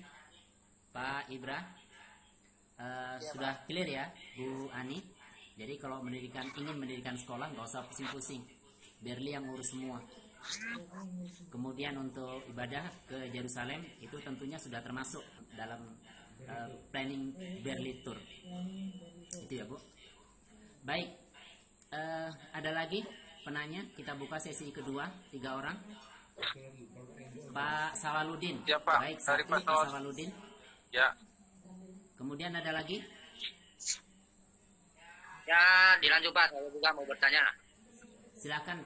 Pak Ibra. Sudah clear ya Bu Ani. Jadi kalau ingin mendirikan sekolah nggak usah pusing-pusing. Berli yang ngurus semua. Kemudian untuk ibadah ke Yerusalem itu tentunya sudah termasuk dalam planning Berli Tour. Itu ya Bu. Baik, ada lagi penanya? Kita buka sesi kedua, 3 orang. Pak Sawaludin. Ya, Pak. Baik, Dari satu Pak Sawaludin. Ya. Kemudian ada lagi? Ya, dilanjut Pak, saya juga mau bertanya. Silakan.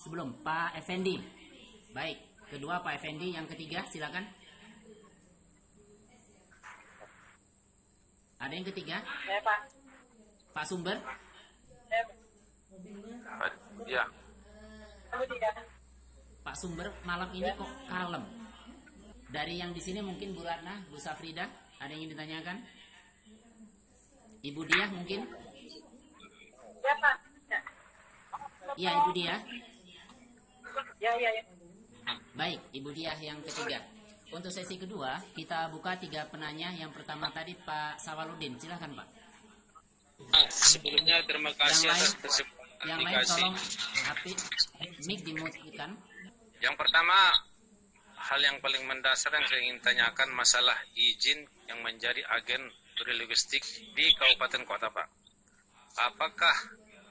Sebelum Pak Effendi. Baik, kedua Pak Effendi, yang ketiga silakan. Ada yang ketiga? Ya, Pak. Pak Sumber. Ya. Pak Sumber, malam ini kok kalem. Dari yang di sini mungkin Bu Ratna, Bu Safrida, ada yang ingin ditanyakan? Ibu Diah mungkin? Ya, Pak. Iya, Ibu Diah. Ya. Baik, Ibu Diah yang ketiga. Untuk sesi kedua, kita buka 3 penanya. Yang pertama tadi Pak Sawaludin, silahkan Pak. Sebelumnya terima kasih atas kesempatan Yang lain tolong HP mic dimatikan. Yang pertama, hal yang paling mendasar yang saya ingin tanyakan masalah izin yang menjadi agen logistik di Kabupaten Kota, Pak. Apakah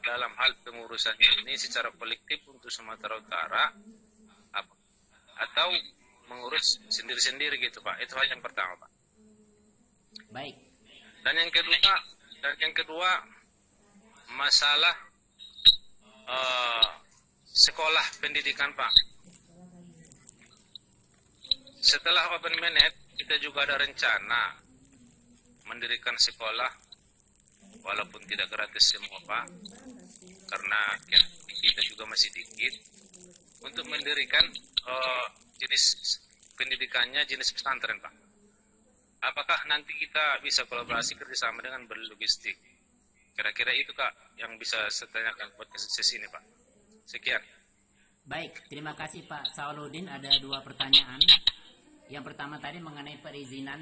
dalam hal pengurusan ini secara kolektif untuk Sumatera Utara atau mengurus sendiri-sendiri gitu, Pak? Itu hal yang pertama, Pak. Baik. Dan yang kedua masalah sekolah pendidikan, Pak. Setelah Open Minute, kita juga ada rencana mendirikan sekolah, walaupun tidak gratis semua, Pak, karena kita juga masih dikit, untuk mendirikan jenis pendidikannya jenis pesantren, Pak. Apakah nanti kita bisa kolaborasi kerjasama dengan berlogistik? Kira-kira itu, Kak, yang bisa saya tanyakan buat sesi ini, Pak. Sekian. Baik, terima kasih Pak Sawaludin. Ada 2 pertanyaan. Yang pertama tadi mengenai perizinan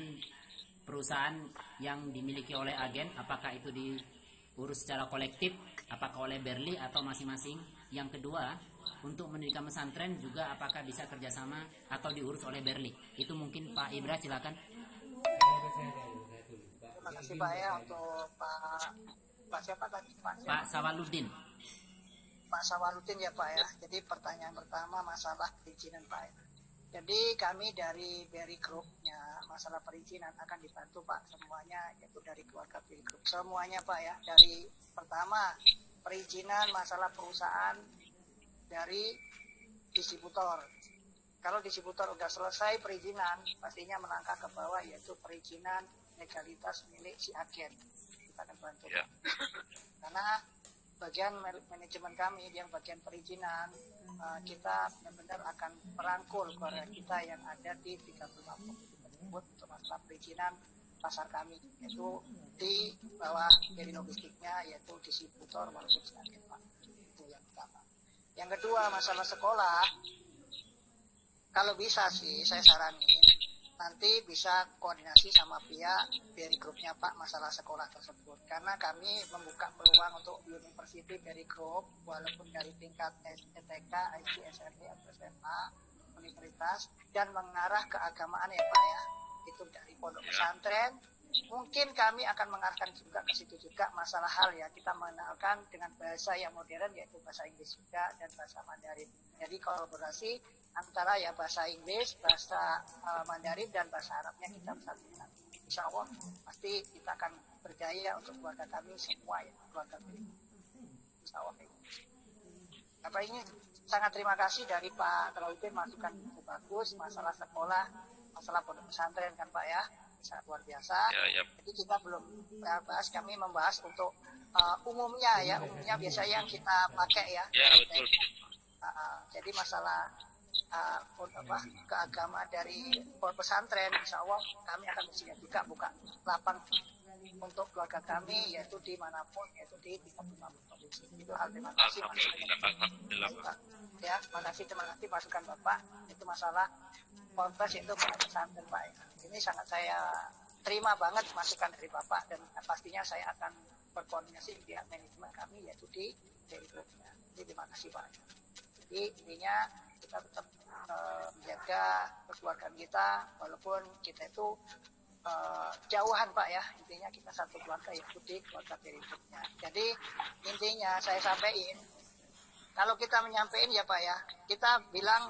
perusahaan yang dimiliki oleh agen, apakah itu diurus secara kolektif, apakah oleh Berli atau masing-masing. Yang kedua, untuk mendirikan pesantren juga apakah bisa kerjasama atau diurus oleh Berli. Itu mungkin Pak Ibra, silakan. Terima kasih Pak ya untuk Pak siapa tadi? Pak Sawaludin. Pak Sawaludin ya Pak ya. Jadi pertanyaan pertama masalah perizinan Pak ya. Jadi kami dari Berry Group-nya masalah perizinan akan dibantu Pak semuanya, yaitu dari keluarga Berry Group semuanya Pak ya. Dari pertama perizinan masalah perusahaan dari distributor. Kalau distributor udah selesai perizinan, pastinya melangkah ke bawah yaitu perizinan legalitas milik si agen. Kita akan bantu Pak. Karena bagian manajemen kami yang bagian perizinan, kita benar-benar akan merangkul keluarga kita yang ada di 35 provinsi tersebut untuk masalah perizinan pasar kami, yaitu di bawah dari logistiknya, yaitu distributor walaupun sedikit Pak. Itu yang pertama. Yang kedua masalah sekolah, kalau bisa sih saya saranin nanti bisa koordinasi sama pihak Berry Group-nya Pak masalah sekolah tersebut, karena kami membuka peluang untuk University Berry Group walaupun dari tingkat STK, IC, SMP, atau SMA, universitas, dan mengarah ke agamaan ya Pak ya, itu dari pondok pesantren. Mungkin kami akan mengarahkan juga ke situ juga masalah hal ya, kita mengenalkan dengan bahasa yang modern yaitu bahasa Inggris juga dan bahasa Mandarin. Jadi kolaborasi antara ya bahasa Inggris, bahasa Mandarin dan bahasa Arabnya kita bersatukan. Insya Allah pasti kita akan berjaya untuk keluarga kami semua ya, keluarga kami. Insya Allah. Bapak ini sangat terima kasih dari Pak Sawaludin, masukan itu bagus, masalah sekolah, masalah pondok pesantren kan Pak ya, sangat luar biasa. Ya. Jadi kita belum bahas, kami membahas untuk umumnya ya, umumnya biasanya yang kita pakai ya. Ya, betul. Jadi masalah keagamaan dari pesantren, insya Allah kami akan bersedia juga buka lapang untuk keluarga kami, yaitu dimanapun, yaitu di 35 provinsi. Itu hal. Terima kasih Pak. Ya, terima kasih masukan Bapak. Itu masalah ponpes yaitu pesantren Pak. Ini sangat saya terima banget masukan dari Bapak, dan pastinya saya akan berkoordinasi di pihak manajemen kami yaitu di Berry Group-nya. Jadi terima kasih Pak. Jadi intinya kita tetap menjaga kekeluargaan kita, walaupun kita itu jauhan Pak ya, intinya kita satu keluarga Yahudi, keluarga berikutnya. Jadi intinya saya sampaikan, kalau kita menyampaikan ya Pak ya, kita bilang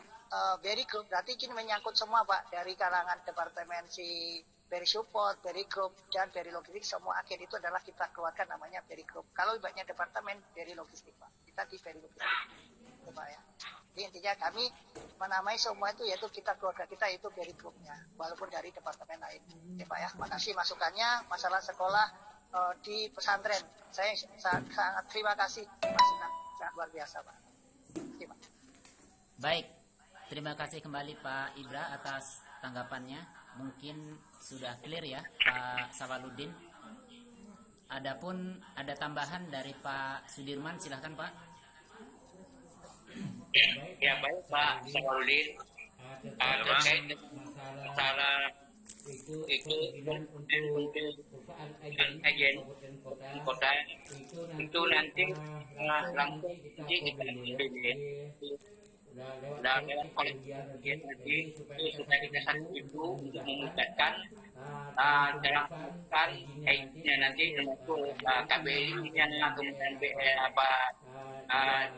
Berry Group, berarti ini menyangkut semua Pak, dari kalangan departemen si Berry Support, Berry Group, dan Berry Logistik, semua akhir itu adalah kita keluarkan namanya Berry Group. Kalau ibaratnya departemen Berry Logistik Pak, kita di Berry Logistik itu Pak ya. Jadi intinya kami menamai semua itu yaitu kita keluarga kita itu Berry Group-nya, walaupun dari departemen lain. Ya Pak ya, makasih masukannya masalah sekolah di pesantren. Saya sangat terima kasih masukan sangat luar biasa Pak. Terima. Baik, terima kasih kembali Pak Ibra atas tanggapannya. Mungkin sudah clear ya Pak Sawaludin. Adapun ada tambahan dari Pak Sudirman, silahkan Pak. Ya baik Pak Sawaludin. Terkait masalah itu agen kota itu nanti langsung kita dan oleh nanti itu supaya kita satu itu untuk memudahkan dalam melakukan IT-nya nanti termasuk KBI-nya kemudian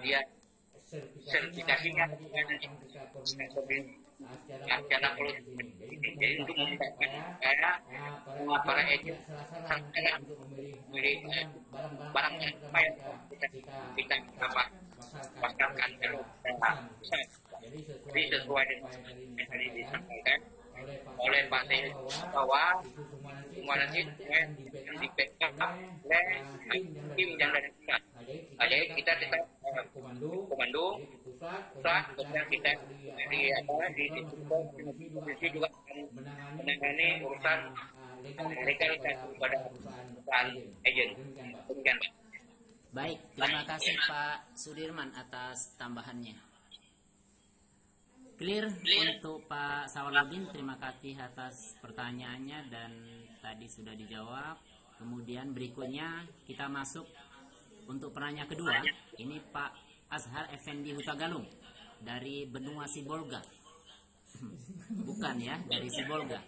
dia sertifikasinya nanti secara politik. Jadi untuk memudahkan para agent membeli barang apa yang kita dapat pasarkan jadi sesuai dengan yang tadi disampaikan oleh Pak Teh bahwa semua nanti yang di backup oleh tim yang dari pusat. Jadi kita tetap komando pusat, kemudian kita di komisi juga menangani urusan legalitas kepada perusahaan agen. Demikian Pak. Baik, terima kasih Pak Sudirman atas tambahannya. Clear untuk Pak Sawaludin, terima kasih atas pertanyaannya dan tadi sudah dijawab. Kemudian berikutnya kita masuk untuk penanya kedua. Ini Pak Azhar Effendi Hutagalung dari benua Sibolga. Bukan ya, dari Sibolga.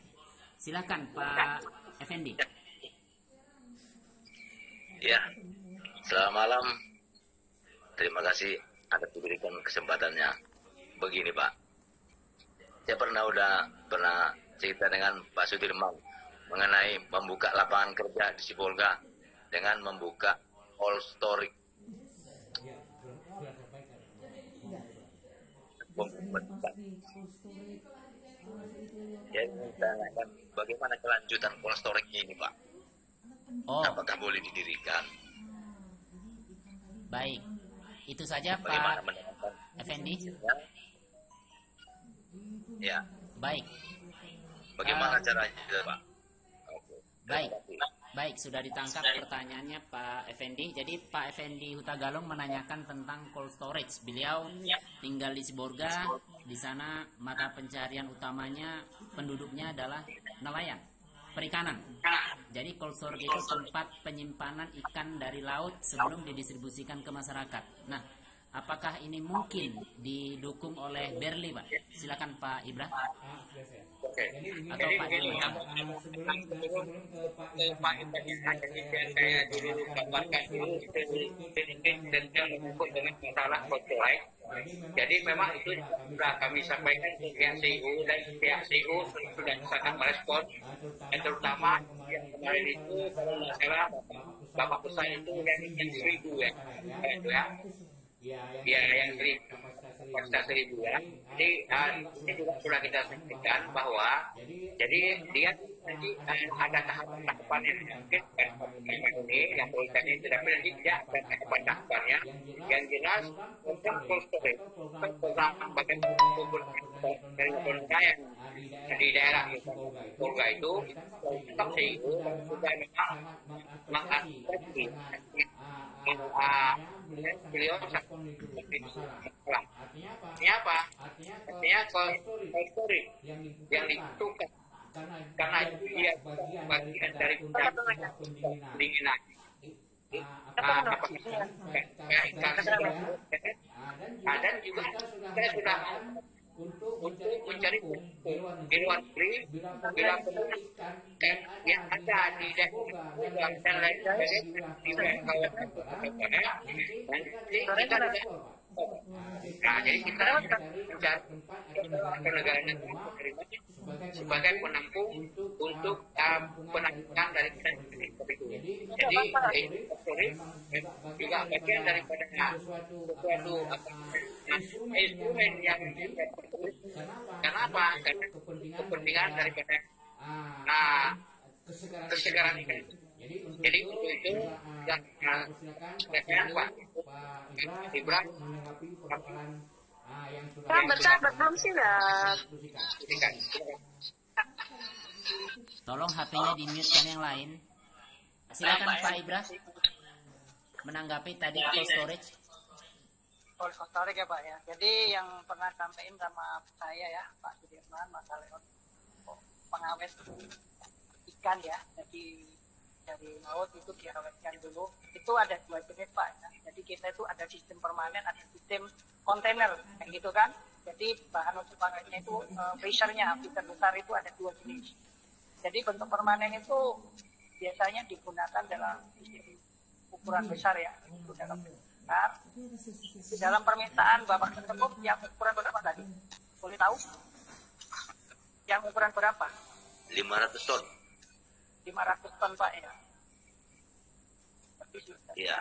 Silakan Pak Effendi. Ya, selamat malam. Terima kasih atas diberikan kesempatannya. Begini Pak, saya pernah cerita dengan Pak Sudirman mengenai membuka lapangan kerja di Sibolga dengan membuka all storage. Ya, saya bagaimana kelanjutan cold storage ini Pak? Apakah boleh didirikan? Baik, itu saja Bagaimana Pak Effendi. Ya. Baik. Bagaimana caranya Pak? Baik, baik sudah ditangkap pertanyaannya Pak Effendi. Jadi Pak Effendi Hutagalung menanyakan tentang cold storage. Beliau tinggal di Sibolga. Di sana mata pencarian utamanya penduduknya adalah nelayan, perikanan. Jadi cold storage itu tempat penyimpanan ikan dari laut sebelum didistribusikan ke masyarakat. Nah, apakah ini mungkin didukung oleh Berli, Pak? Silakan Pak Ibra. Oke. Atau Pak Ibra. Sebelum ke Pak Ibra, saya dulu gambarkan dulu tentang menyangkut dengan masalah kontrak. Jadi memang itu sudah kami sampaikan ke pihak CU dan pihak CU sudah sangat merespon. Yang terutama yang kemarin itu kalau nggak salah Bapak Besar itu yang 1.000 ya, itu ya. Ya, yang 1.000 ya. Jadi ini juga sudah kita sampaikan bahwa jadi dia nanti ada tahapan-tahapan yang mungkin ini yang tulisannya tidak nanti tidak ada tahapan-tahapannya yang jelas untuk konstruksi program bagian dari pemerintah yang di daerah Polga itu tetap itu sudah memang mengadopsi beliau artinya apa? Artinya konstruksi yang dibutuhkan karena itu dia bagian dari pendinginan. Dan juga kita sudah untuk mencari penampung di luar negeri bila perlu yang ada di daerah dan lain sebagainya di kawasan perkotaan, nanti kita jadi kita mencari negara sebagai penampung untuk penanganan dari COVID itu. Jadi juga bagian daripada suatu instrumen yang kenapa? Karena kepentingan daripada kesegaran ini. Jadi untuk itu yang silakan Pak Ibrahim bersahabat belum siap. Tolong HP-nya di mute-kan yang lain. Silakan Pak Ibra menanggapi tadi cold storage. Cold storage ya Pak ya. Jadi yang pernah sampaikan sama saya ya Pak Sudirman masalah pengawet ikan ya. Jadi dari laut itu diawetkan dulu. Itu ada 2 jenis Pak ya. Jadi kita itu ada sistem permanen, ada sistem kontainer kayak gitu kan. Jadi bahan untuk pengawetnya itu freezer-nya besar itu ada 2 jenis. Jadi bentuk permanen itu biasanya digunakan dalam ukuran besar ya. Itu dalam besar. Di dalam permintaan Bapak tersebut yang ukuran berapa tadi? Boleh tahu? Yang ukuran berapa? 500 ton. 500 ton Pak ya. Tapi sudah Iya.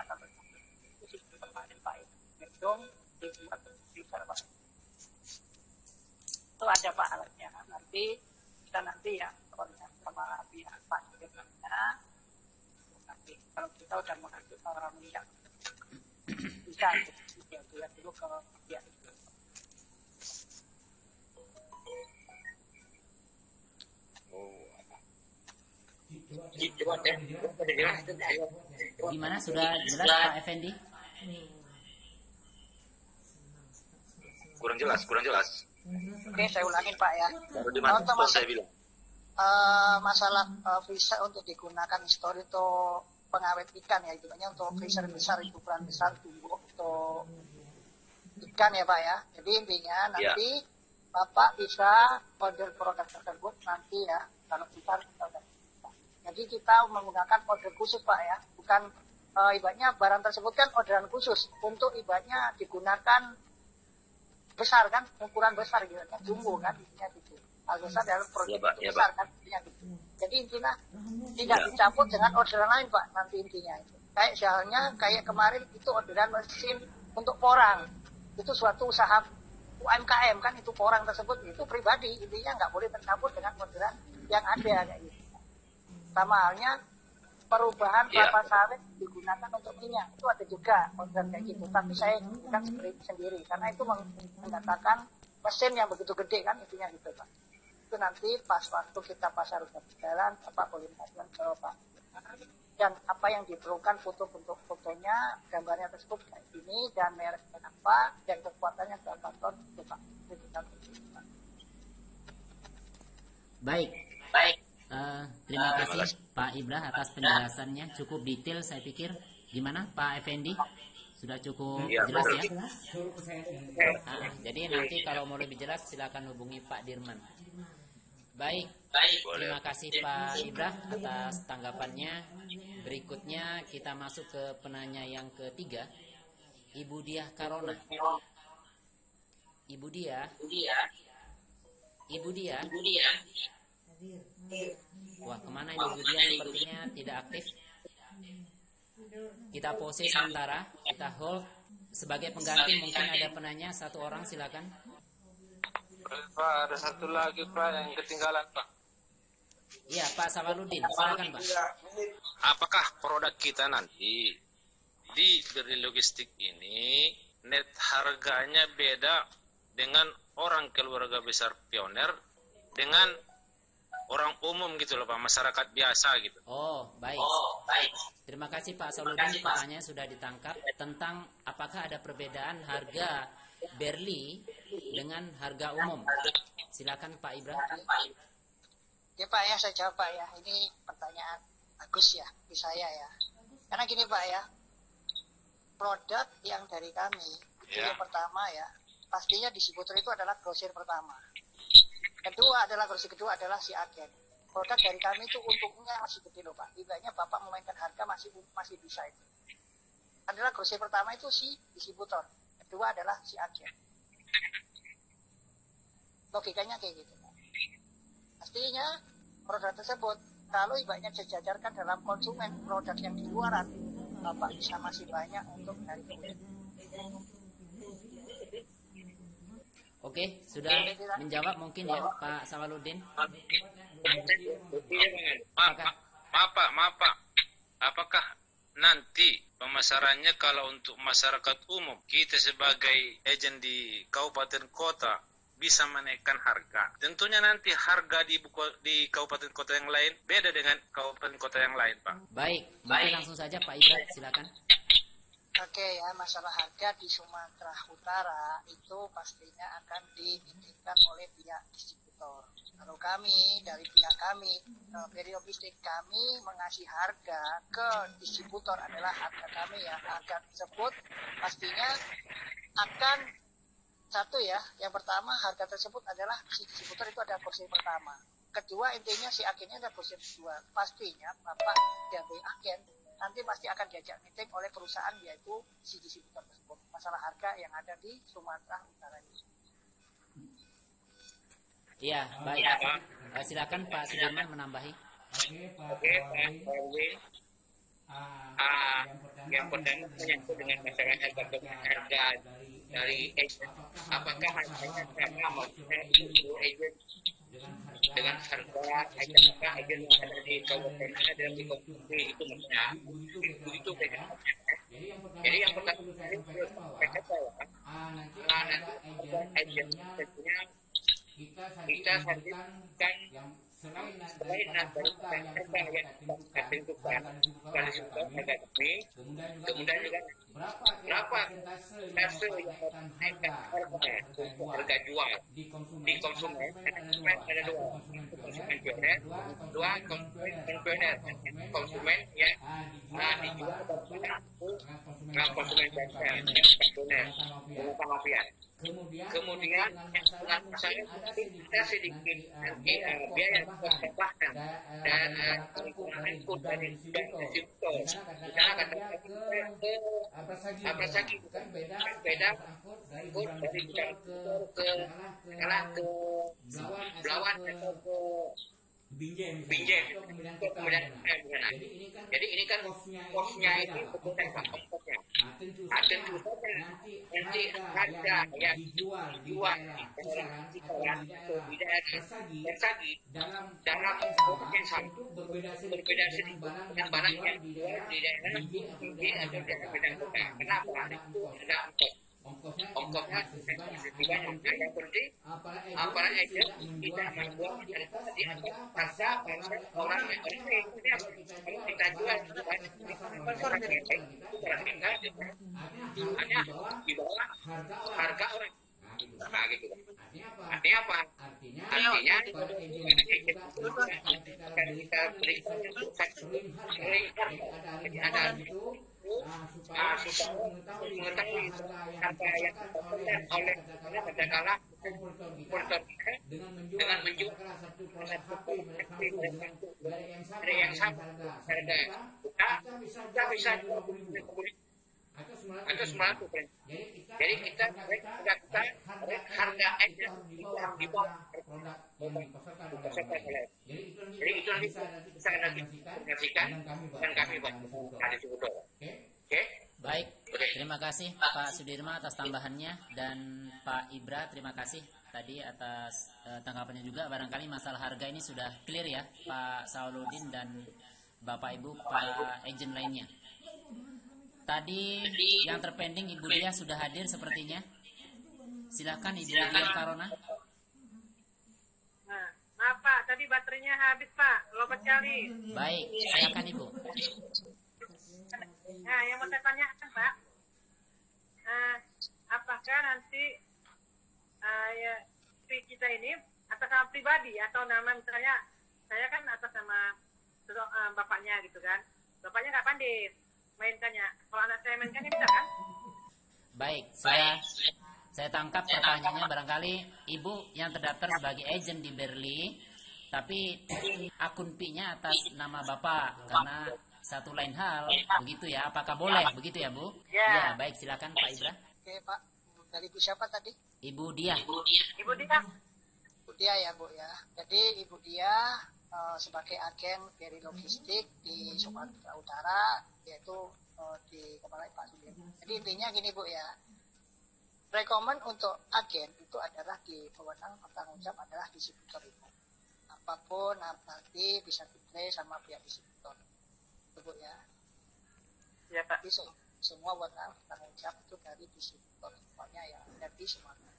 Itu sistem permanen Pak ya. Gedung dibuat besar Pak. Itu ada Pak alatnya. Nanti ya koordinasi sama pihak Pak Sudirmannya. Nanti kalau kita udah mengatur orang minyak bisa lihat dulu ke pihak itu. Gimana, sudah jelas Pak Effendi? Kurang jelas. Oke, saya ulangin Pak ya. Baru dimana saya bilang. Masalah freezer untuk digunakan store itu pengawet ikan ya, itu banyak untuk freezer besar, itu ukuran besar tumbuh untuk ikan ya Pak ya. Jadi intinya nanti Bapak bisa order produk tersebut nanti ya, kalau besar kita udah bisa. Jadi kita menggunakan order khusus Pak ya, bukan ibaratnya barang tersebut kan orderan khusus untuk ibaratnya digunakan besar kan, ukuran besar gitu kan, jumbo kan intinya gitu. Hal besar dalam produk besar kan intinya gitu. Jadi intinya tidak dicampur dengan orderan lain Pak, nanti intinya itu. Kayak misalnya kayak kemarin itu orderan mesin untuk porang, itu suatu usaha UMKM kan, itu porang tersebut itu pribadi, intinya nggak boleh tercampur dengan orderan yang ada kayak gitu. Sama halnya perubahan kelapa sawit digunakan untuk minyak, itu ada juga orderan kayak gitu, tapi saya bukan sendiri karena itu mendatangkan mesin yang begitu gede kan, intinya gitu Pak. Itu nanti pas waktu kita pasar udah berjalan, Bapak boleh mengajukan ke Pak. Dan apa yang diperlukan fotonya, gambarnya tersebut kayak gini, dan mereknya apa, dan kekuatannya berapa ton, itu Pak. Baik. Terima kasih Pak Ibra atas penjelasannya, cukup detail saya pikir. Gimana Pak Effendi? Sudah cukup jelas ya? Jadi nanti kalau mau lebih jelas silakan hubungi Pak Dirman. Baik, terima kasih Pak Ibra atas tanggapannya. Berikutnya kita masuk ke penanya yang ketiga, Ibu Diah Karona. Ibu Diah. Wah, kemana Ibu Diah? Sepertinya tidak aktif. Kita pause sementara, kita hold. Sebagai pengganti mungkin ada penanya satu orang, silakan. Pak, ada satu lagi Pak yang ketinggalan Pak. Iya Pak Sawaludin, silakan Pak. Apakah produk kita nanti di Berli Logistik ini net harganya beda dengan orang keluarga besar pioner dengan orang umum gitu loh Pak, masyarakat biasa gitu. Oh, baik. Terima kasih Pak Sawaludin, pertanyaannya sudah ditangkap tentang apakah ada perbedaan harga Berli dengan harga umum. Silakan Pak Ibra. Ya Pak ya, saya jawab Pak ya. Ini pertanyaan bagus ya di saya ya. Karena gini Pak ya, produk yang dari kami itu yang pertama ya, pastinya distributor itu adalah grosir pertama. Grosir kedua adalah si agen. Produk dari kami itu untungnya masih gede loh Pak. Ibaratnya Bapak memainkan harga masih bisa itu. Adalah grosir pertama itu si distributor. Kedua adalah si agen. Logikanya kayak gitu. Pastinya produk tersebut kalau ibaratnya dijajarkan dalam konsumen produk yang di luaran, Bapak bisa masih banyak untuk dari kemudian. Oke, sudah menjawab mungkin ya Pak Sawaludin. Maaf Pak. Apakah nanti pemasarannya kalau untuk masyarakat umum, kita sebagai agen di kabupaten kota bisa menaikkan harga? Tentunya nanti harga di kabupaten kota yang lain beda dengan kabupaten kota yang lain, Pak. Baik, langsung saja Pak Ibra, silakan. Oke ya, masalah harga di Sumatera Utara itu pastinya akan diintikan oleh pihak distributor. Kalau kami, dari pihak kami, dari logistik kami mengasih harga ke distributor adalah harga kami ya. Harga tersebut pastinya akan satu ya, yang pertama harga tersebut adalah si distributor itu ada kursi pertama. Kedua intinya si agennya ada kursi kedua. Pastinya Bapak dari agen nanti pasti akan diajak meeting oleh perusahaan yaitu si distributor tersebut. Masalah harga yang ada di Sumatera Utara ini. Iya, baik. Silakan Pak Sudirman menambahi. Oke, Pak Erwin. Yang pertama menyangkut dengan masalah harga dari agent. Apakah harganya sama maksudnya itu agent dengan harga agent yang ada di kabupaten dan di konsumsi itu maksudnya itu jadi yang pertama saya bahwa nanti agent tentunya kita hadirkan selain dari harga yang kita tentukan dari sumber harga kami, kemudian juga berapa persentase yang menaikkan harga jual di konsumen. Ada dua, konsumen pioner, dua konsumen yang dijual dengan konsumen biasa, mafian. Kemudian dengan saya kita sedikit biaya tambahan dan input dari distributor. Misalnya katakan ke Abrasagi beda input dari gudang ke Belawan atau ke Binjai kemudian jadi ini kan kosnya itu berbeda Pak, ongkosnya. Tentu saja nanti harga yang dijual di daerah di daerah Persagi dalam ongkos yang sama berbeda sedikit dengan barang yang dijual di daerah Binjai atau daerah Bidang Kota. Kenapa? Itu ada ongkosnya sebanyak yang penting para agent tidak membuat di atas harga orang yang kalau kita jual hanya di bawah harga orang. Nah, gitu. Artinya apa? Artinya kita berikan jadi ada supaya mengetahui apa yang oleh katakanlah importer dengan menjual satu dari yang sama harga kita bisa atau 900. Jadi kita harga aja di bawah jadi itu nanti bisa dikasihkan dan kami ada distributor. Oke. Baik, terima kasih Pak Sudirman atas tambahannya dan Pak Ibra terima kasih tadi atas tanggapannya juga. Barangkali masalah harga ini sudah clear ya Pak Sawaludin dan Bapak Ibu para agen lainnya. Tadi yang terpending Ibu Dia sudah hadir sepertinya. Silakan Ibu Dia Karona. Nah, maaf Pak, tadi baterainya habis Pak, lompat kali. Baik, silakan Ibu. Nah, yang mau saya tanyakan Pak, apakah nanti kita ini atas nama pribadi atau nama misalnya saya kan atas nama bapaknya gitu kan, bapaknya nggak pandai mainkannya, kalau anak saya mainkannya bisa kan? Baik, Saya tangkap pertanyaannya barangkali Ibu yang terdaftar sebagai agent di Berli, tapi akun PI-nya atas nama Bapak karena satu lain hal, begitu ya? Apakah boleh begitu ya, Bu? Ya, baik, silakan Pak Ibra. Oke, Pak. Dari Ibu siapa tadi? Ibu Dia. Ibu Dia. Ibu Dia ya, Bu ya. Jadi Ibu Dia sebagai agen Berli Logistik di Sumatera Utara, yaitu di kepala Pak Sudirman. Jadi intinya gini, Bu ya. Rekomen untuk agen itu adalah di wewenang bertanggung jawab adalah distributor itu. Apapun nanti bisa diplay sama pihak distributor. Itu, Bu ya. Ya, Pak. Jadi semua wewenang bertanggung jawab itu dari distributor. Pokoknya ya dari Sumatera.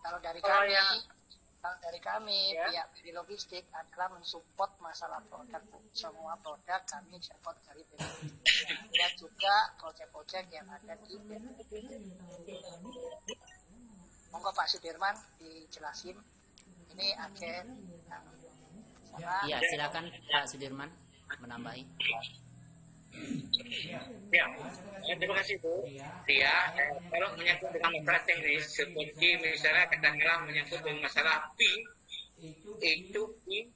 Kalau dari kami, pihak Berli Logistik adalah mensupport masalah produk. Semua produk kami support dari Berli Logistik. Dan juga proyek-proyek yang ada di Berli Logistik. Monggo Pak Sudirman dijelasin. Ini agen. Iya, silakan Pak Sudirman menambahi. Ya, terima kasih Bu. Ya, kalau menyangkut dengan masalah teknis seperti misalnya katakanlah menyangkut dengan masalah PI, itu PI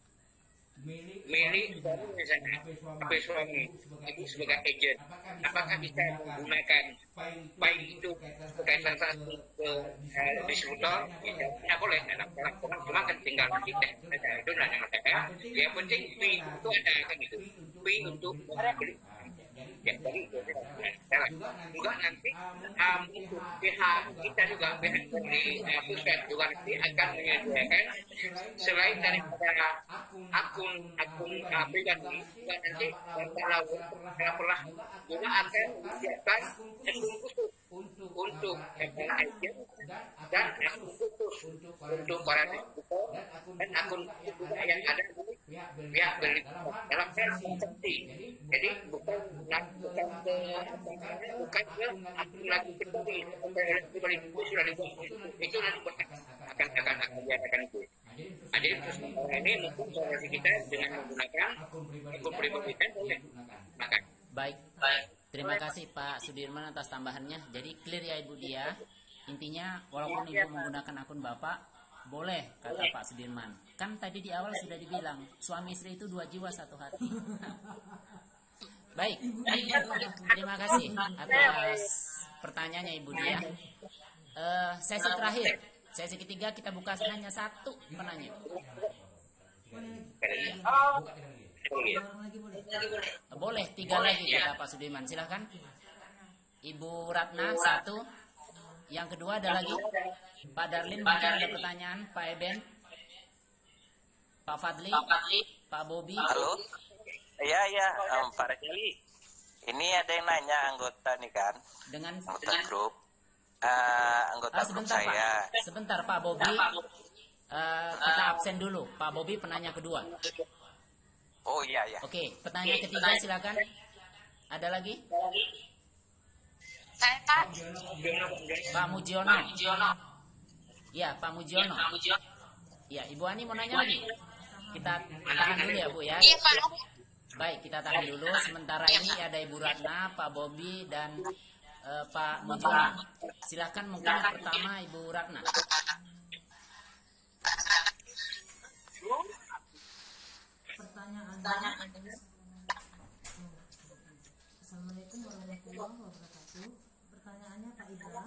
milik suami misalnya, HP suami itu sebagai agent. Apakah bisa menggunakan PI itu berkaitan satu ke distributor? Ya boleh. Cuma kan tinggal nanti itu nanya saya. Yang penting PI itu ada kan gitu. PI untuk beli. Ya, jadi juga nanti untuk pihak kita juga pihak dari pusat juga nanti akan menyediakan selain daripada akun pribadi juga nanti kalau pernah juga akan menyediakan akun khusus untuk agent dan akun khusus untuk para distributor dan akun khusus juga yang ada di pihak beli dalam hal konsumsi. Jadi bukan ke akun lagi pribadi itu sudah dibuat itu nanti akan diadakan itu. Jadi ini mungkin solusi kita dengan menggunakan akun pribadi kan boleh. Baik. Terima kasih Pak Sudirman atas tambahannya. Jadi clear ya Ibu Dia. Intinya walaupun Ibu menggunakan akun Bapak, boleh kata Pak Sudirman. Kan tadi di awal sudah dibilang suami istri itu 2 jiwa 1 hati. Baik. Terima kasih atas pertanyaannya Ibu Dia. Sesi terakhir, sesi ketiga kita buka hanya 1 penanya. Boleh 3 lagi kata Pak Sudirman. Silahkan Ibu Ratna 1. Yang kedua ada lagi Pak Darlin, mungkin ada pertanyaan. Pak Eben, Pak Fadli, Pak Bobi. Halo. Iya, Pak Rekli. Ini ada yang nanya anggota nih kan. Anggota grup. Anggota grup saya. Pak. Sebentar Pak Bobi. Kita absen dulu. Pak Bobi penanya kedua. Oh iya. Oke, pertanyaan ketiga silakan. Ada lagi? Saya Pak. Pak Mujiono. Ya, Pak Mujiono. Ya, Ibu Ani mau nanya lagi. Kita tahan dulu ya Bu ya. Iya Pak. Baik, kita tahan dulu. Sementara ini ada Ibu Ratna, Pak Bobi, dan Pak Mujiono. Silakan mungkin yang pertama Ibu Ratna. Pertanyaannya. Assalamualaikum warahmatullahi wabarakatuh. Pertanyaannya Pak Ibra,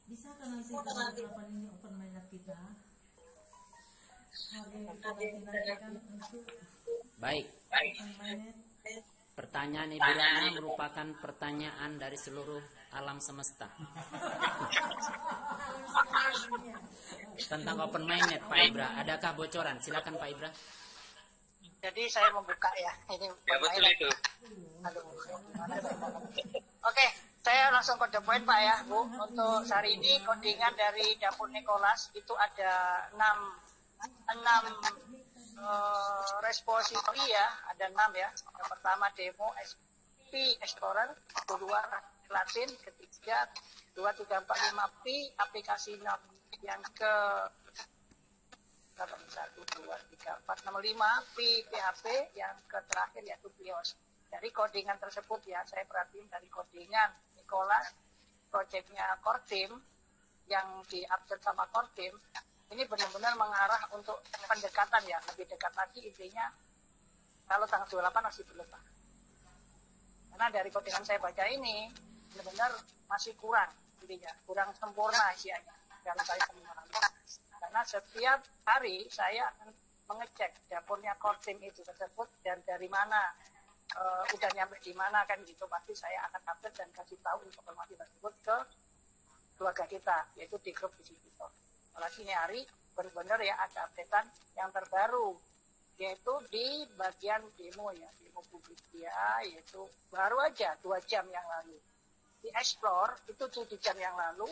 bisakah nanti tanggal 8 ini open minded kita? Harga yang kita nantikan untuk baik. Pertanyaan Ibu Ratna merupakan pertanyaan dari seluruh alam semesta. Tentang open minded Pak Ibra, adakah bocoran? Silakan Pak Ibra. Jadi saya membuka ya. Ini ya betul itu. Oke, saya langsung kode poin Pak ya, Bu. Untuk hari ini codingan dari Dapur Nicholas itu ada 6 respository ya, ada 6 ya. Yang pertama demo SP Explorer, kedua Latin, ketiga 2345P aplikasi 6, yang ke 1, 2, 3, 4, 6, 5 PHP, yang ke terakhir yaitu BIOS. Dari codingan tersebut ya, saya perhatiin dari codingan Nicholas proyeknya Kortim yang diupdate sama Kortim, ini benar-benar mengarah untuk pendekatan ya, lebih dekat lagi. Intinya kalau tanggal 28 masih belum, Pak. Karena dari codingan saya baca ini benar-benar masih kurang, intinya kurang sempurna isiannya yang saya temukan. Karena setiap hari saya akan mengecek dapurnya Kortim itu tersebut dan dari mana, udah nyampe di mana kan gitu. Pasti saya akan update dan kasih tahu informasi tersebut ke keluarga kita, yaitu di grup distributor. Apalagi ini hari benar-benar ya ada updatean yang terbaru, yaitu di bagian demo ya, demo publik dia, yaitu baru aja 2 jam yang lalu. Di Explore itu 7 jam yang lalu,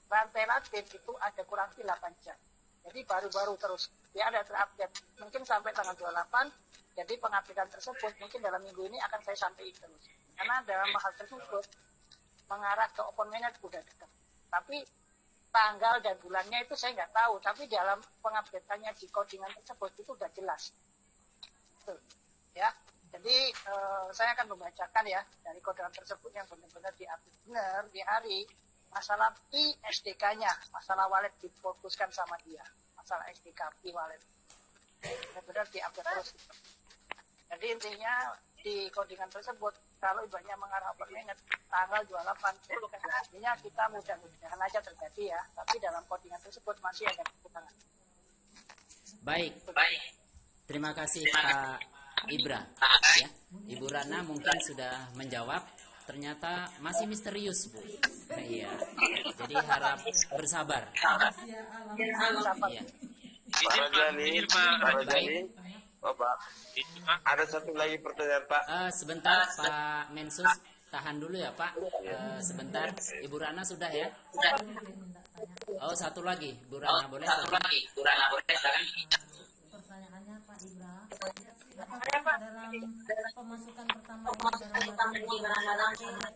rantai latin itu ada kurang lebih 8 jam. Jadi baru-baru terus, dia ada terupdate, mungkin sampai tanggal 28, jadi pengupdatean tersebut mungkin dalam minggu ini akan saya sampaikan terus. Karena dalam hal tersebut, mengarah ke open mainnet udah dekat. Tapi tanggal dan bulannya itu saya nggak tahu, tapi dalam pengupdateannya di codingan tersebut itu udah jelas. Tuh, ya. Jadi saya akan membacakan ya dari codingan tersebut yang benar-benar diupdate benar di hari. Masalah SDK-nya, masalah wallet difokuskan sama dia, masalah SDK wallet benar-benar diupdate terus. Jadi intinya di codingan tersebut kalau ibaratnya mengarah open mainnet tanggal 28, artinya kita mudah-mudahan aja terjadi ya, tapi dalam codingan tersebut masih ada kekurangan. Baik. Terima kasih Pak Ibra. Ya, Ibu Rana mungkin sudah menjawab. Ternyata masih misterius, Bu. Iya. Jadi harap bersabar. Iya. Pak Rajani, Bapak. Ada satu lagi pertanyaan, Pak. Sebentar, Pak Mensus, tahan dulu ya, Pak. Sebentar, Ibu Rana sudah ya? Oh, satu lagi, Bu Rana boleh? Pertanyaannya Pak Ibra, apakah dalam pemasukan pertama ini dalam semua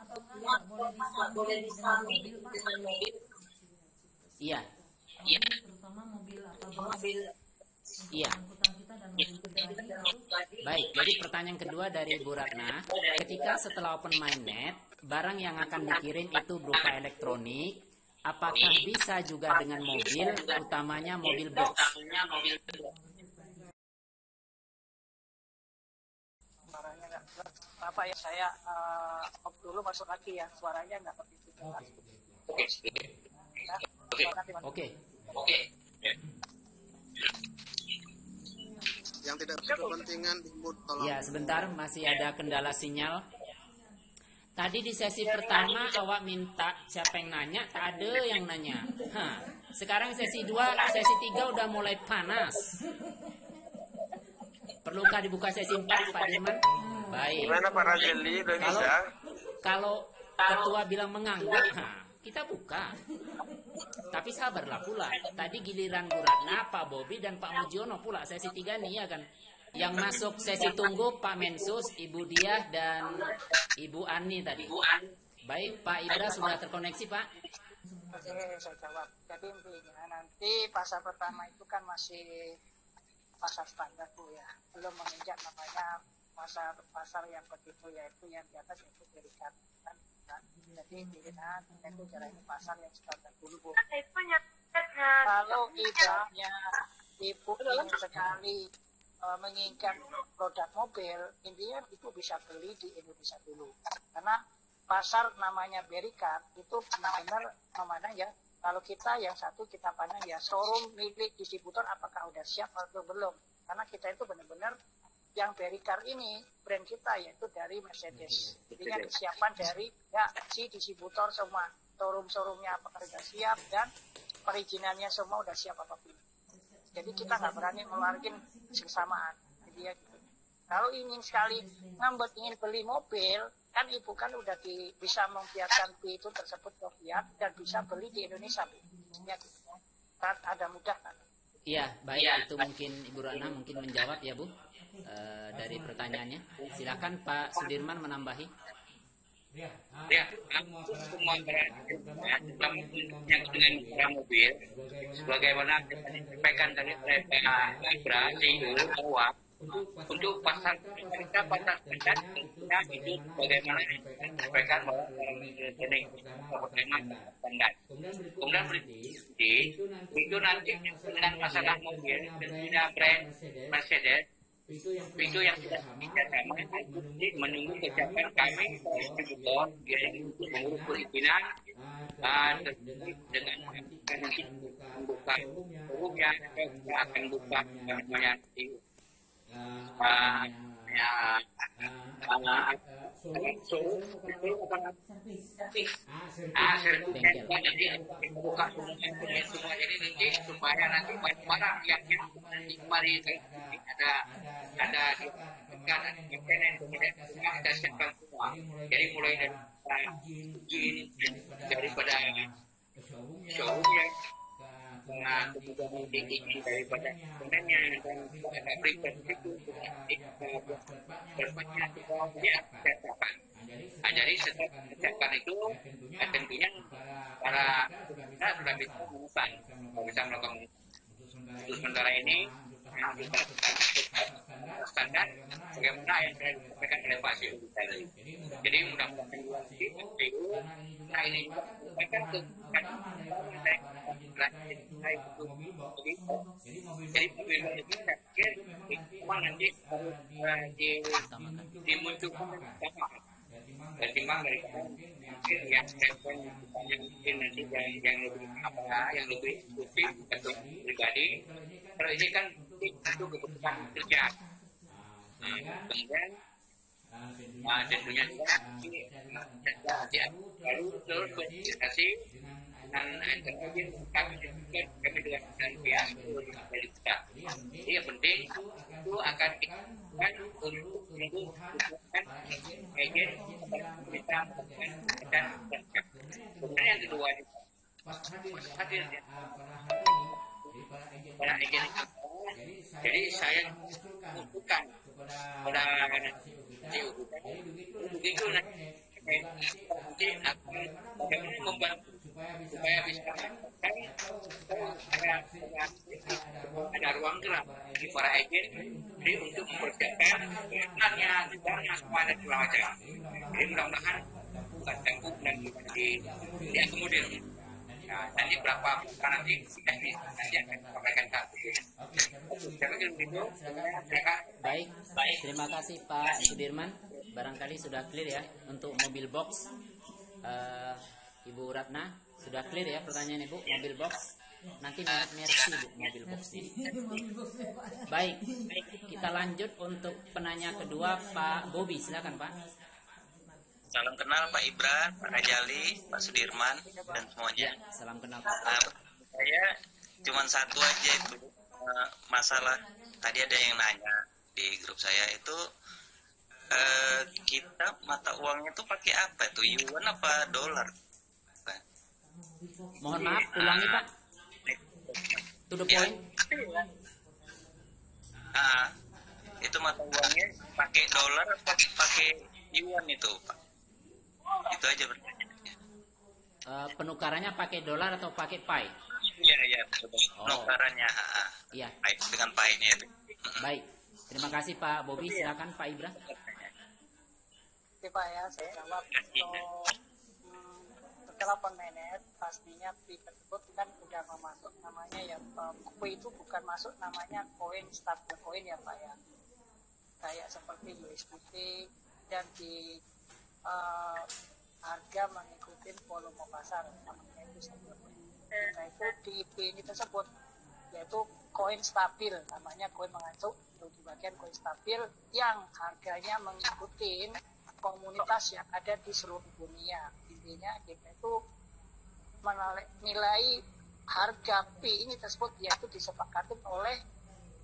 ataukah boleh disambi dengan mobil, Pak? Iya. Terutama mobil mobil. Iya. Baik, jadi pertanyaan kedua dari Bu Ratna, ketika setelah open mainnet, barang yang akan dikirim itu berupa elektronik, apakah bisa juga dengan mobil, utamanya mobil box? Suaranya nggak jelas. Apa ya, saya off dulu masuk lagi ya, suaranya nggak begitu jelas. Oke. Yang tidak berkepentingan dimut, tolong. Ya, sebentar, masih ada kendala sinyal. Tadi di sesi pertama awak minta siapa yang nanya, tak ada yang nanya. Sekarang sesi 2, sesi 3 udah mulai panas. Perlukah dibuka sesi 4, Pak Dirman? Baik. Gimana Pak Rajeli, udah bisa? Kalau ketua bilang mengangguk, kita buka. Tapi sabarlah pula. Tadi giliran Bu Ratna, Pak Bobi, dan Pak Mujiono pula. Sesi 3 nih ya kan. Yang masuk sesi tunggu Pak Mensus, Ibu Diah, dan Ibu Ani tadi. Baik, Pak Ibra sudah terkoneksi, Pak? Oke, saya jawab. Jadi intinya nanti pasar pertama itu kan masih pasar standar Bu ya. Belum menginjak namanya pasar yang begitu, yaitu yang di atas itu berikan. Jadi intinya itu caranya pasar yang standar dulu Bu. Kalau ibaratnya Ibu ingin sekali menginginkan produk mobil, intinya itu bisa beli di Indonesia dulu. Karena pasar namanya Berikat itu benar-benar memandang ya, kalau kita yang satu kita pandang ya showroom milik distributor apakah udah siap atau belum. Karena kita itu benar-benar yang Berikat ini brand kita yaitu dari Mercedes. Jadinya kesiapan dari ya si distributor semua, showroom-showroomnya apakah sudah siap dan perizinannya semua udah siap apapun. Jadi kita nggak berani mengeluarkan kesamaan. Jadi ya gitu. Kalau ingin sekali ingin beli mobil, kan Ibu kan udah bisa membiarkan itu tersebut ke Fiat dan bisa beli di Indonesia. Ya gitu. Kan ada mudah kan. Iya, baik, itu mungkin Ibu Rana mungkin menjawab ya Bu dari pertanyaannya. Silakan Pak Sudirman menambahi. Ya, semua yang dengan mobil, sebagaimana kita sampaikan dari Pak Ibra, bahwa untuk pasar kita pasar standar kita itu bagaimana disampaikan bahwa rekening bagaimana standar. Kemudian berikut itu nanti dengan masalah mobil tentunya brand Mercedes itu yang sudah kita sama menunggu kesiapan kami distributor yaitu mengurus perizinan dengan membuka showroomnya akan buka namanya buka semua jadi nanti supaya nanti barang yang kembali ada kemudian kita siapkan semua jadi mulai dari izin daripada showroomnya kemudian izin daripada komponennya dan prepare itu berbagai ya siapkan. Jadi setelah siapkan itu tentunya para kita sudah bisa melakukan untuk sementara ini kita standar bagaimana yang disampaikan oleh Pak Siu tadi. Jadi mudah-mudahan nah ini akan jadi mobil itu memang nanti dimunculkan dan timbang dari yang mungkin nanti yang lebih yang lebih khusus untuk pribadi. Kalau ini kan itu keputusan kerja. Kemudian tentunya juga lalu terus komunikasi dengan kami dengan pihak dari kita. Jadi yang penting itu akan dilakukan untuk menentukan agen kita dan kemudian yang kedua hadir para agen itu. Jadi saya mengusulkan pada begitu nanti akan bagaimana membantu supaya bisa ada ruang gerak di para agen jadi untuk mempersiapkan sebenarnya semua ada segala macam. Jadi mudah-mudahan bukan tangguh dan diakomodir. Nah, nanti berapa nanti akan sampaikan satu. Baik, terima kasih Pak Sudirman. Barangkali sudah clear ya untuk mobil box. Ibu Ratna sudah clear ya pertanyaan Ibu mobil box. Nanti merek Bu mobil box ini. Baik, kita lanjut untuk penanya kedua Pak Bobi, silakan Pak. Salam kenal Pak Ibra, Pak Kajali, Pak Sudirman dan semuanya. Salam kenal Pak. Saya cuma satu aja itu masalah tadi ada yang nanya di grup saya itu kita mata uangnya tuh pakai apa tuh, yuan apa dolar? Mohon maaf, ulangi Pak. To the point. Itu mata uangnya pakai dolar apa pakai yuan itu Pak? Itu aja pertanyaannya. Penukarannya pakai dolar atau pakai pai? Iya, penukarannya. Iya. Dengan pai-nya itu. Baik. Terima kasih Pak Bobi, silakan Pak Ibra. Oke Pak ya, saya jawab setelah pemenet pastinya fee tersebut kan sudah masuk namanya ya fee itu bukan masuk namanya koin stabil koin ya Pak ya, kayak seperti USDT dan di harga mengikuti volume pasar namanya itu stabil. Nah itu di fee ini tersebut yaitu koin stabil, namanya koin mengacu di bagian koin stabil yang harganya mengikuti komunitas yang ada di seluruh dunia. Intinya kita itu menilai harga P ini tersebut yaitu disepakati oleh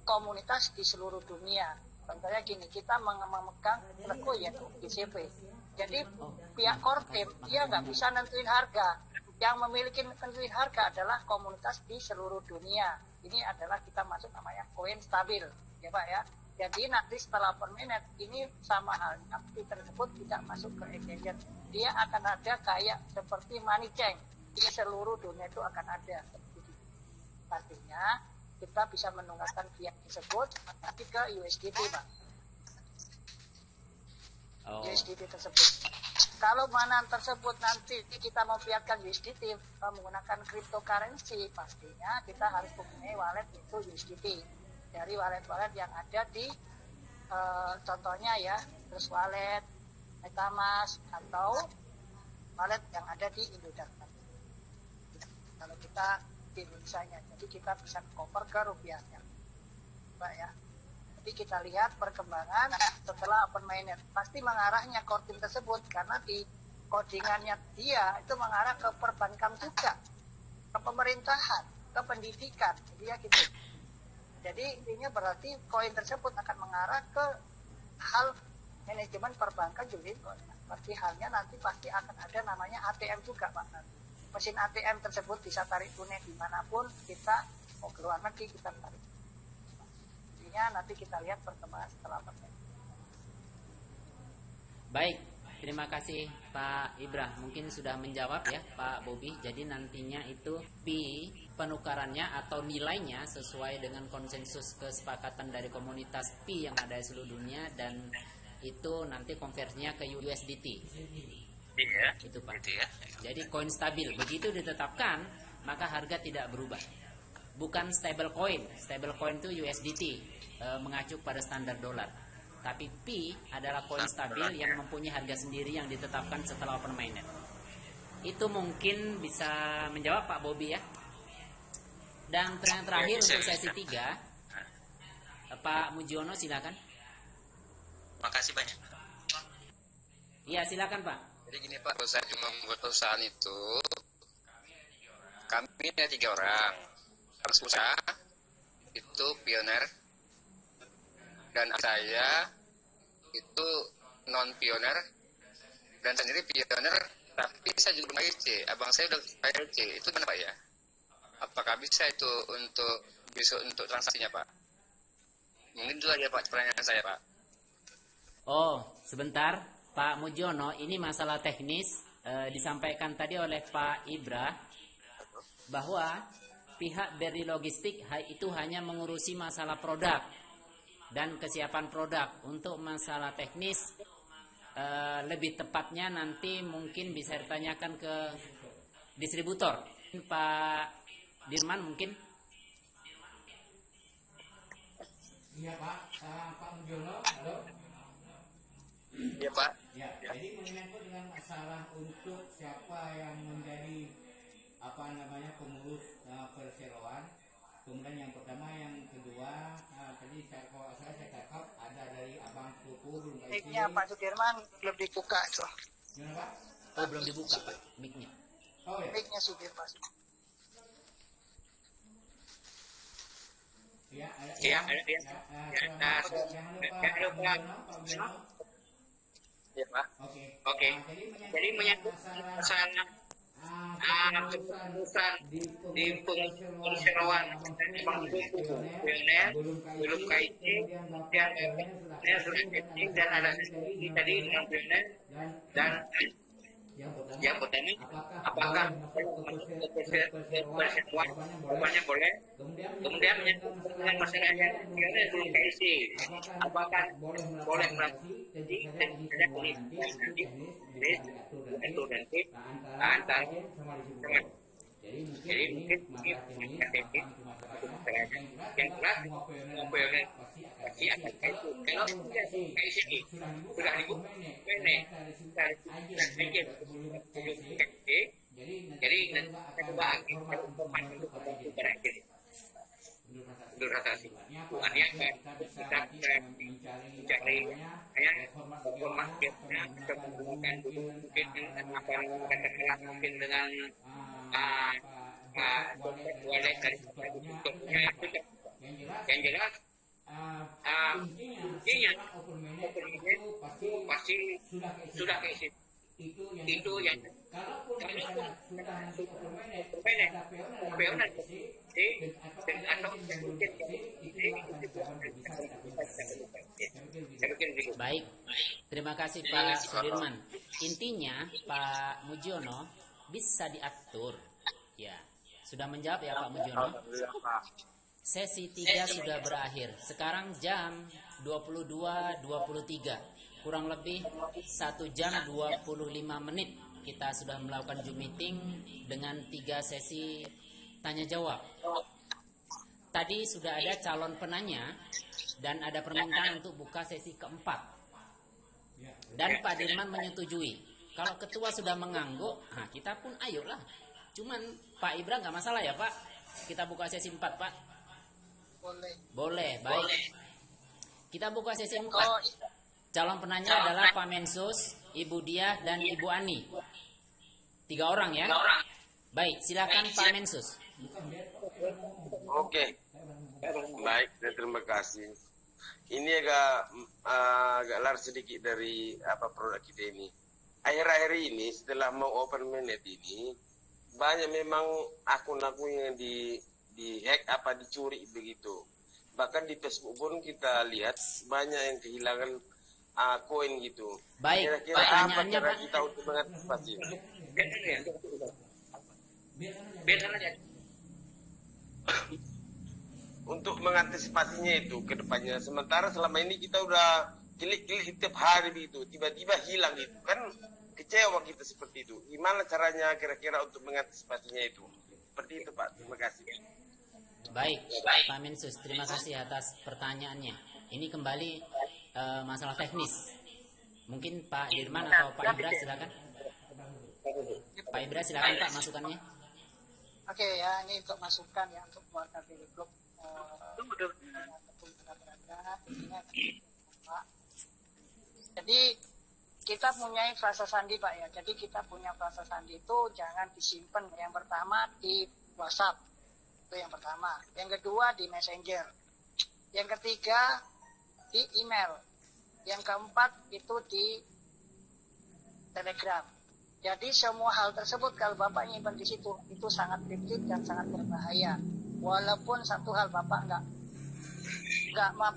komunitas di seluruh dunia. Contohnya gini, kita memegang rego yaitu ICP. Jadi pihak Kortem dia nggak bisa nentuin harga. Yang memiliki nentuin harga adalah komunitas di seluruh dunia. Ini adalah kita masuk namanya koin stabil, ya Pak ya. Jadi nanti setelah permenet ini sama halnya fee tersebut tidak masuk ke exchange. Dia akan ada kayak seperti money chain di seluruh dunia itu akan ada. Artinya kita bisa menunggakkan fiat tersebut nanti ke USDT, Pak. USDT tersebut. Kalau mana tersebut nanti kita memfiatkan USDT menggunakan cryptocurrency, pastinya kita harus mempunyai wallet itu USDT dari wallet-wallet yang ada di contohnya ya, terus wallet, MetaMask atau wallet yang ada di Indodax. Kalau kita di Indonesia-nya, jadi kita bisa cover ke rupiahnya, Pak ya. Jadi kita lihat perkembangan setelah open mainnet. Pasti mengarahnya core team tersebut karena di codingannya dia itu mengarah ke perbankan juga, ke pemerintahan, ke pendidikan, jadi ya gitu. Jadi intinya berarti koin tersebut akan mengarah ke hal manajemen perbankan juga. Seperti halnya nanti pasti akan ada namanya ATM juga, Pak. Nanti mesin ATM tersebut bisa tarik tunai dimanapun kita mau ke luar negeri kita tarik. Nanti kita lihat perkembangan setelah permen. Baik, terima kasih Pak Ibrah. Mungkin sudah menjawab ya Pak Bobi. Jadi nantinya itu penukarannya atau nilainya sesuai dengan konsensus kesepakatan dari komunitas Pi yang ada di seluruh dunia, dan itu nanti konversinya ke USDT. Iya. Itu Pak. Itu ya. Jadi koin stabil. Begitu ditetapkan maka harga tidak berubah. Bukan stable coin itu USDT, mengacu pada standar dolar. Tapi Pi adalah koin stabil yang mempunyai harga sendiri yang ditetapkan setelah open mainnet. Itu mungkin bisa menjawab Pak Bobi ya. Dan pertanyaan terakhir untuk sesi 3, Pak Mujiono silakan. Makasih banyak. Iya silakan Pak. Jadi gini Pak, saya cuma membuat perusahaan itu, kami ada 3 orang. Usaha itu pioner, dan saya itu non pioner, dan sendiri pioner tapi saya juga belum IC. Abang saya udah IC. Itu kenapa ya? Apakah bisa itu untuk transaksinya Pak? Mungkin itu aja Pak pertanyaan saya Pak. Oh sebentar Pak Mujiono, ini masalah teknis disampaikan tadi oleh Pak Ibra bahwa pihak Berli Logistik itu hanya mengurusi masalah produk dan kesiapan produk. Untuk masalah teknis lebih tepatnya nanti mungkin bisa ditanyakan ke distributor. Pak Dirman mungkin. Iya Pak, Pak Mujiono, halo. Iya Pak. Ya, jadi menyangkut dengan masalah untuk siapa yang menjadi pengurus perseroan. Kemudian yang pertama, yang kedua tadi saya cakap ada dari Abang Sepupu belum isi. Mic-nya Pak Sudirman belum dibuka itu. Gimana Pak? Oh belum dibuka Pak mic-nya. Oh ya. Mic-nya Sudirman. Ya, jangan lupa. Ya Pak. Oke. Jadi menyangkut masalah keputusan di perseroan Bang Suku, pioner, belum KIC, dan ada tadi dengan pioner, dan yang pertama apakah perseroan rupanya boleh, kemudian menyangkut dengan masalah yang pioner belum KIC, apakah boleh melakukan itu nanti antara jadi mungkin yang jelas pioner pasti akan itu. Kalau sudah dibuka jadi kita coba informasi untuk berakhir transaksi. Tujuannya kita mencari informasi yang kita menggunakan mungkin katakanlah mungkin dengan wallet dari bentuknya itu yang jelas intinya open mainnet pasti sudah keisi. Itu yang kalaupun open mainnet pioner Baik, terima kasih Pak Sudirman. Intinya Pak Mujiono bisa diatur. Ya, sudah menjawab ya Pak Mujiono. Sesi 3 sudah berakhir. Sekarang jam 22.23. Kurang lebih 1 jam 25 menit kita sudah melakukan Zoom meeting dengan 3 sesi tanya jawab. Tadi sudah ada calon penanya dan ada permintaan untuk buka sesi keempat. Dan Pak Dirman menyetujui. Kalau ketua sudah mengangguk, nah kita pun ayolah. Cuman Pak Ibra nggak masalah ya Pak? Kita buka sesi 4 Pak? Boleh, baik. Kita buka sesi 4. Calon penanya adalah Pak Mensus, Ibu Diah, dan Ibu Ani. 3 orang ya? Baik, silakan Pak Mensus. Oke. Baik, terima kasih. Ini agak lar sedikit dari produk kita ini. Akhir-akhir ini setelah mau open minute ini banyak memang akun-akun yang di hack dicuri begitu. Bahkan di Facebook pun kita lihat banyak yang kehilangan koin gitu. Baik, kira-kira apa cara kita untuk mengantisipasi? Untuk mengantisipasinya itu ke depannya. Sementara selama ini kita udah klik-klik tiap hari begitu, tiba-tiba hilang gitu. Kan kecewa kita seperti itu. Gimana caranya kira-kira untuk mengantisipasinya itu? Seperti itu Pak, terima kasih. Baik, Pak Mensus, terima kasih atas pertanyaannya. Ini kembali masalah teknis. Mungkin Pak Dirman atau Pak Ibra silakan. Pak Ibra silakan Pak masukannya. Oke ya, ini untuk masukan ya untuk keluarga Beri Group. Jadi kita punya frasa sandi Pak ya. Jadi kita punya frasa sandi itu jangan disimpan. Yang pertama di WhatsApp, itu yang pertama. Yang kedua di Messenger. Yang ketiga di email. Yang keempat itu di Telegram. Jadi semua hal tersebut kalau Bapak nyimpan di situ itu sangat prinsip dan sangat berbahaya. Walaupun satu hal Bapak nggak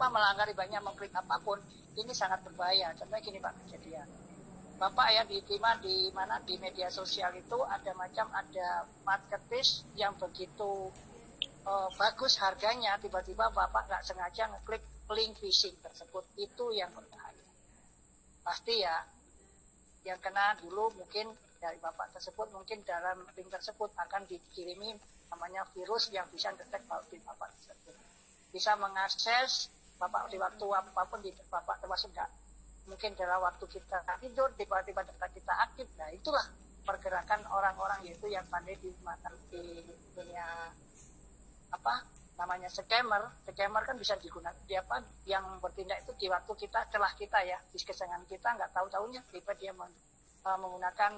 melanggar banyak mengklik apapun, ini sangat berbahaya. Contohnya gini Pak kejadian. Bapak ya diterima di mana di media sosial itu ada marketplace yang begitu bagus harganya, tiba-tiba Bapak nggak sengaja ngeklik link phishing tersebut, itu yang berbahaya. Pasti ya, yang kena dulu mungkin dari Bapak tersebut, mungkin dalam link tersebut akan dikirimi namanya virus yang bisa detek link Bapak tersebut. Bisa mengakses Bapak di waktu apapun, Bapak termasuk enggak. Mungkin dalam waktu kita tidur, tiba-tiba data kita aktif. Nah itulah pergerakan orang-orang yaitu yang pandai di dunia namanya scammer kan bisa digunakan yang bertindak itu di waktu kita celah kita ya, di kesenangan kita nggak tahu-tahunya tiba dia menggunakan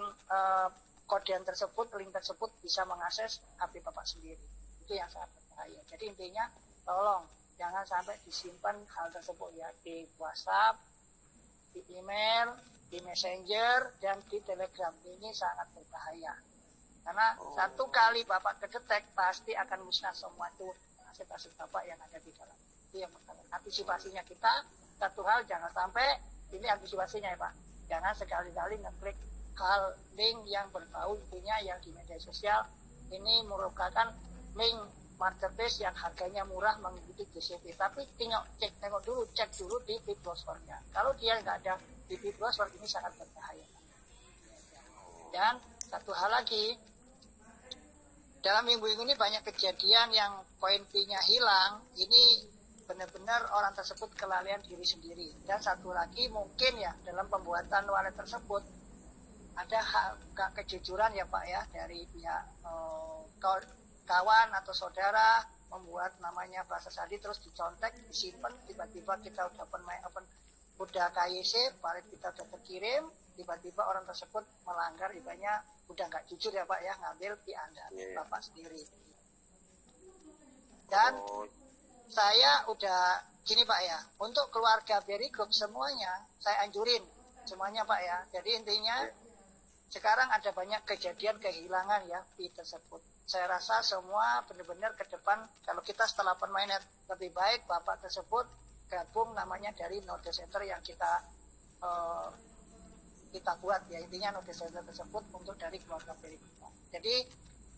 kodean tersebut, link tersebut bisa mengakses HP Bapak sendiri. Itu yang sangat berbahaya. Jadi intinya tolong jangan sampai disimpan hal tersebut ya di WhatsApp, di email, di Messenger, dan di Telegram. Ini sangat berbahaya. Karena satu kali Bapak kedetek pasti akan musnah semua itu aset-aset Bapak yang ada di dalam. Itu yang pertama. Antisipasinya kita, satu hal jangan sampai, ini antisipasinya ya Pak, jangan sekali-kali ngeklik hal link yang berbau intinya yang di media sosial. Ini merupakan link marketplace yang harganya murah mengikuti GCP. Tapi tengok dulu, cek dulu di feed browser-nya. Kalau dia nggak ada di feed browser, ini sangat berbahaya. Dan satu hal lagi, dalam minggu ini banyak kejadian yang poin P-nya hilang. Ini benar-benar orang tersebut kelalaian diri sendiri. Dan satu lagi mungkin ya dalam pembuatan wallet tersebut ada kejujuran ya Pak ya dari pihak kawan atau saudara membuat namanya bahasa sandi terus dicontek, disimpan, tiba-tiba kita udah KYC, balik kita udah terkirim, tiba-tiba orang tersebut melanggar ibanya udah nggak jujur ya Pak ya, ngambil di Anda Bapak sendiri. Dan saya udah gini Pak ya, untuk keluarga Beri Group semuanya saya anjurin semuanya Pak ya. Jadi intinya sekarang ada banyak kejadian kehilangan ya P tersebut. Saya rasa semua benar-benar ke depan kalau kita setelah permainan lebih baik Bapak tersebut gabung namanya dari Node Center yang kita buat ya, intinya Node Center tersebut untuk dari keluarga Beri Group. Jadi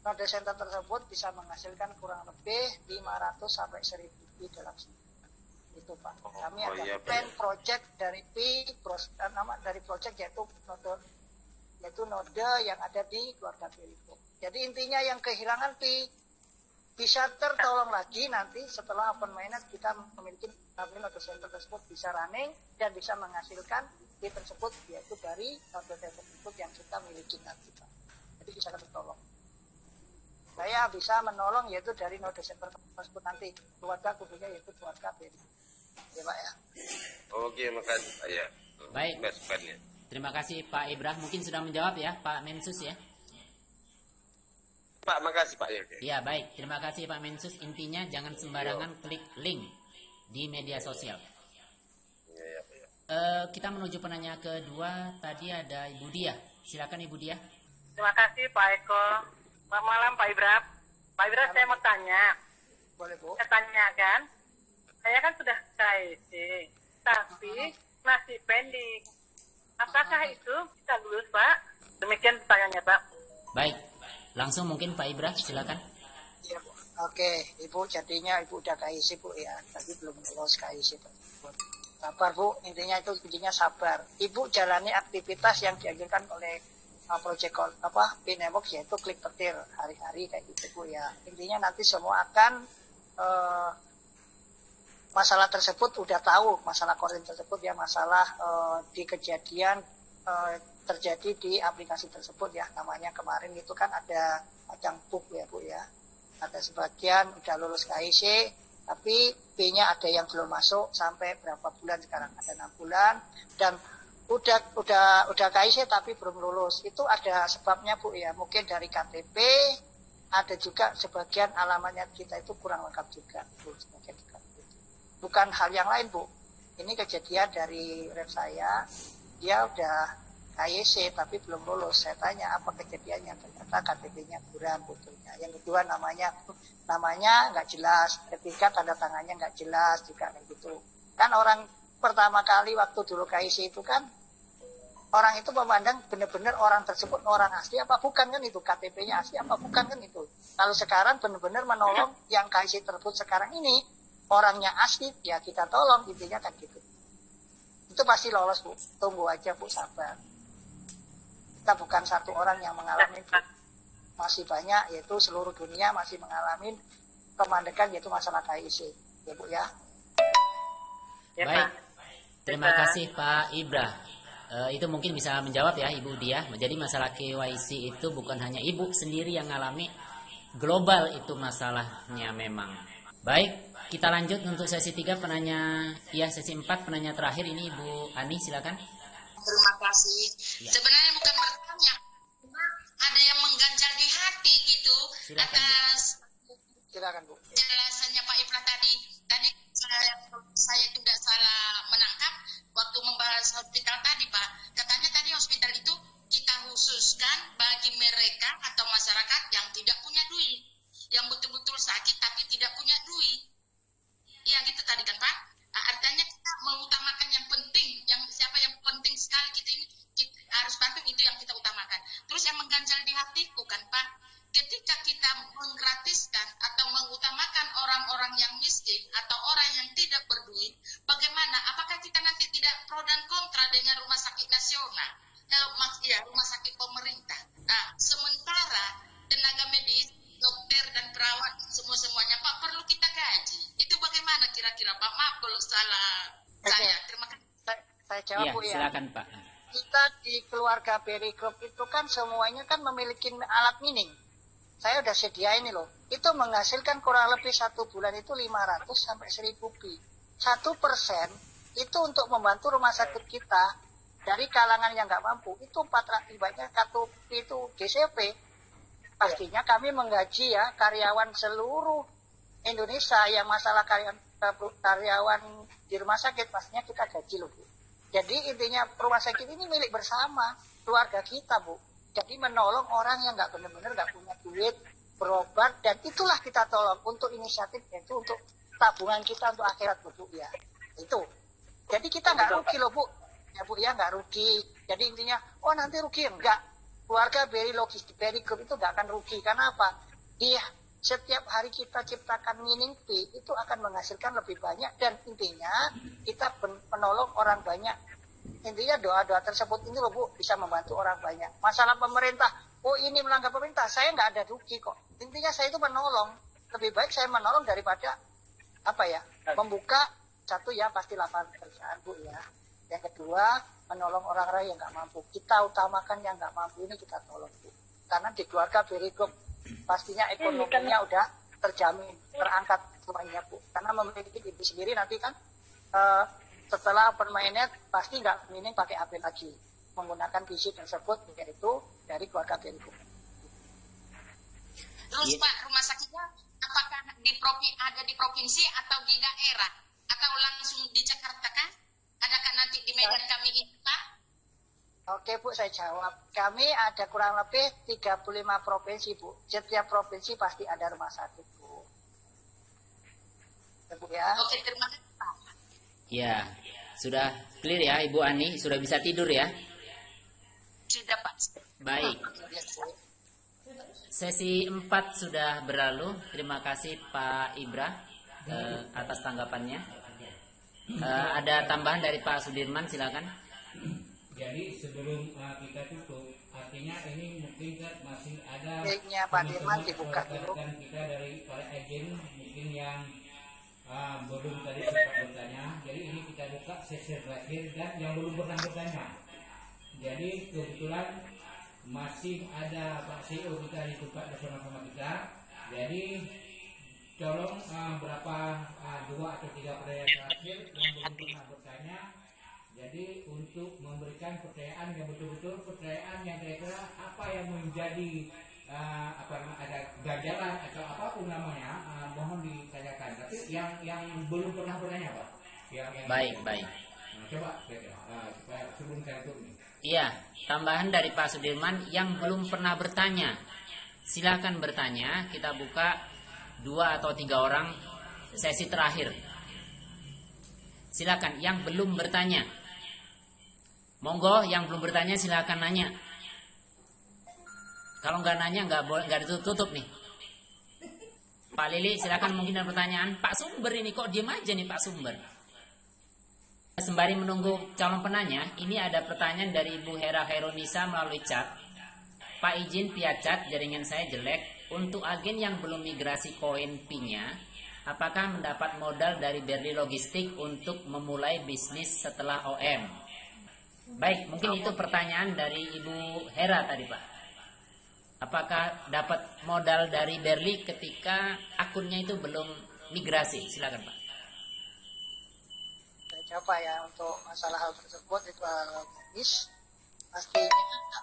node center tersebut bisa menghasilkan kurang lebih 500 sampai 1000 pi dalam seminggu. Itu Pak. Kami ada plan project dari dari project yaitu node yang ada di keluarga Periko. Jadi intinya yang kehilangan pi bisa tertolong lagi nanti setelah open mainnet kita memiliki node center tersebut bisa running dan bisa menghasilkan pi tersebut yaitu dari node tersebut yang kita miliki nanti Pak. Jadi bisa tertolong. Saya bisa menolong yaitu dari node center tersebut nanti keluarga khususnya yaitu keluarga Periko. Ya Pak ya. Oke, makasih Pak ya. Baik. Terima kasih Pak Ibrah. Mungkin sudah menjawab ya Pak Mensus ya. Pak, makasih Pak ya. Ya baik. Terima kasih Pak Mensus. Intinya jangan sembarangan klik link di media sosial. Ya. Kita menuju penanya kedua. Tadi ada Ibu Dia. Silakan Ibu Dia. Terima kasih Pak Eko. Selamat malam Pak Ibrah. Pak Ibrah, saya mau tanya. Boleh Bu. Saya tanyakan. Saya kan sudah KIC, tapi masih pending. Apakah itu bisa lulus Pak? Demikian pertanyaannya Pak. Baik. Langsung mungkin Pak Ibrah, silakan. Iya Bu. Oke, Ibu jadinya Ibu udah KIC Bu ya. Tadi belum lulus KIC tersebut. Sabar Bu, intinya itu kuncinya sabar. Ibu jalani aktivitas yang dianjurkan oleh project Pinewox yaitu klik petir hari-hari kayak gitu Bu ya. Intinya nanti semua akan masalah tersebut udah tahu masalah korin tersebut ya, masalah di kejadian terjadi di aplikasi tersebut ya, namanya kemarin itu kan ada macam bug ya Bu ya, ada sebagian udah lulus KIC tapi P-nya ada yang belum masuk sampai berapa bulan sekarang, ada 6 bulan dan udah KIC tapi belum lulus. Itu ada sebabnya Bu ya, mungkin dari KTP, ada juga sebagian alamatnya kita itu kurang lengkap juga Bu, bukan hal yang lain Bu. Ini kejadian dari rep saya, dia udah KIC tapi belum lulus. Saya tanya apa kejadiannya, ternyata KTP-nya kurang butuhnya. Yang kedua namanya nggak jelas, ketika tanda tangannya nggak jelas juga kayak gitu. Kan orang pertama kali waktu dulu KIC itu kan orang itu memandang benar-benar orang tersebut orang asli apa bukan kan itu, KTP-nya asli apa bukan kan itu. Kalau sekarang benar-benar menolong yang KIC tersebut sekarang ini orangnya asli ya kita tolong, intinya kan gitu. Itu pasti lolos Bu, tunggu aja Bu, sabar. Kita bukan satu orang yang mengalami itu, masih banyak yaitu seluruh dunia masih mengalami kemandekan yaitu masalah KIC ya Bu ya. Baik, terima kasih Pak Ibrah. Itu mungkin bisa menjawab ya Ibu Dia. Jadi masalah KYC itu bukan hanya Ibu sendiri yang ngalami, global itu masalahnya memang. Baik, kita lanjut untuk sesi 3 penanya, ya sesi 4 penanya terakhir ini Ibu Ani silakan. Terima kasih. Ya. Sebenarnya bukan bertanya, ada yang mengganjal di hati gitu silakan, atas silakan Bu. Jelasannya Pak Ibrah tadi. Tadi saya tidak salah menangkap waktu membahas hospital tadi Pak. Katanya tadi hospital itu kita khususkan bagi mereka atau masyarakat yang tidak punya duit, yang betul-betul sakit tapi tidak punya duit. Iya gitu tadi kan Pak. Artinya kita mengutamakan yang penting, yang siapa yang penting sekali kita harus bantu, itu yang kita utamakan. Terus yang mengganjal di hatiku kan Pak, ketika kita menggratiskan atau mengutamakan orang-orang yang miskin atau orang yang tidak berduit, bagaimana? Apakah kita nanti tidak pro dan kontra dengan rumah sakit nasional? Rumah sakit pemerintah. Nah, sementara tenaga medis, dokter dan perawat semuanya Pak perlu kita gaji. Itu bagaimana kira-kira Pak? Maaf kalau salah saya. Terima kasih. Saya jawab ya, Bu ya. Silakan Pak. Kita di keluarga Berry Group itu kan semuanya kan memiliki alat mining. Saya udah sedia ini loh. Itu menghasilkan kurang lebih 1 bulan itu 500 sampai 1000 pi. 1% itu untuk membantu rumah sakit kita dari kalangan yang nggak mampu. Itu 400 ibaratnya 1 pi itu DCP. Pastinya kami menggaji ya karyawan seluruh Indonesia yang masalah karyawan di rumah sakit pastinya kita gaji loh Bu. Jadi intinya rumah sakit ini milik bersama keluarga kita Bu. Jadi menolong orang yang nggak benar-benar nggak punya duit berobat, dan itulah kita tolong untuk inisiatif itu untuk tabungan kita untuk akhirat Bu ya. Itu. Jadi kita nggak rugi loh Bu. Ya Bu ya nggak rugi. Jadi intinya nanti rugi enggak. keluarga Berry Logistik, Berry Group itu nggak akan rugi. Karena apa? Iya, setiap hari kita ciptakan winning fee itu akan menghasilkan lebih banyak, dan intinya kita menolong orang banyak. Intinya doa-doa tersebut ini loh Bu, bisa membantu orang banyak. Masalah pemerintah, oh ini melanggar pemerintah, saya nggak ada rugi kok. Intinya saya itu menolong. Lebih baik saya menolong daripada apa ya, membuka satu ya pasti lapangan pekerjaan Bu ya. Yang kedua, menolong orang-orang yang nggak mampu. Kita utamakan yang nggak mampu ini kita tolong Bu. Karena di keluarga Berry Group pastinya ekonominya udah terjamin, terangkat semuanya Bu. Karena memiliki diri sendiri nanti kan setelah open mainnet pasti nggak mining pakai HP lagi, menggunakan PC tersebut yaitu dari keluarga Berry Group. Terus Pak, rumah sakitnya apakah ada di provinsi atau di daerah atau langsung di Jakarta kan? Adakah nanti di Medan kami ini Pak? Oke Bu, saya jawab. Kami ada kurang lebih 35 provinsi Bu. Setiap provinsi pasti ada rumah sakit Bu. Bu ya. Oke, terima kasih Pak. Ya, sudah clear ya Ibu Ani, sudah bisa tidur ya? Sudah Pak. Baik. Sesi 4 sudah berlalu. Terima kasih Pak Ibra atas tanggapannya. Ada tambahan dari Pak Sudirman, silakan. Jadi sebelum kita tutup, artinya ini mungkin kan masih ada Pak Dirman dibuka dulu. Kita dari para agen mungkin yang belum tadi sempat bertanya. Jadi ini kita buka sesi terakhir dan yang belum pernah bertanya. Jadi kebetulan masih ada Pak CEO kita di tempat bersama-sama kita. Jadi tolong berapa 2 atau 3 pertanyaan terakhir yang belum pernah bertanya. Jadi untuk memberikan pertanyaan yang betul-betul pertanyaan yang kira-kira apa yang menjadi ada ganjalan atau apapun namanya, mohon ditanyakan. Tapi yang belum pernah bertanya Pak. Baik. Nah, coba supaya sebelum saya tutup ini. Iya, tambahan dari Pak Sudirman yang belum pernah bertanya. Silakan bertanya, kita buka 2 atau 3 orang sesi terakhir. Silakan yang belum bertanya. Monggo yang belum bertanya silakan nanya. Kalau nggak nanya nggak ditutup nih. Pak Lili silakan, mungkin ada pertanyaan. Pak Sumber ini kok diem aja nih Pak Sumber. Sembari menunggu calon penanya, ini ada pertanyaan dari Ibu Hera Heronisa melalui chat. Pak izin via chat, jaringan saya jelek. Untuk agen yang belum migrasi koin PI-nya, apakah mendapat modal dari Berry Logistik untuk memulai bisnis setelah OM? Baik, mungkin itu pertanyaan dari Ibu Hera tadi Pak. Apakah dapat modal dari Berry ketika akunnya itu belum migrasi? Silakan Pak. Coba ya untuk masalah hal tersebut itu logis. Pastinya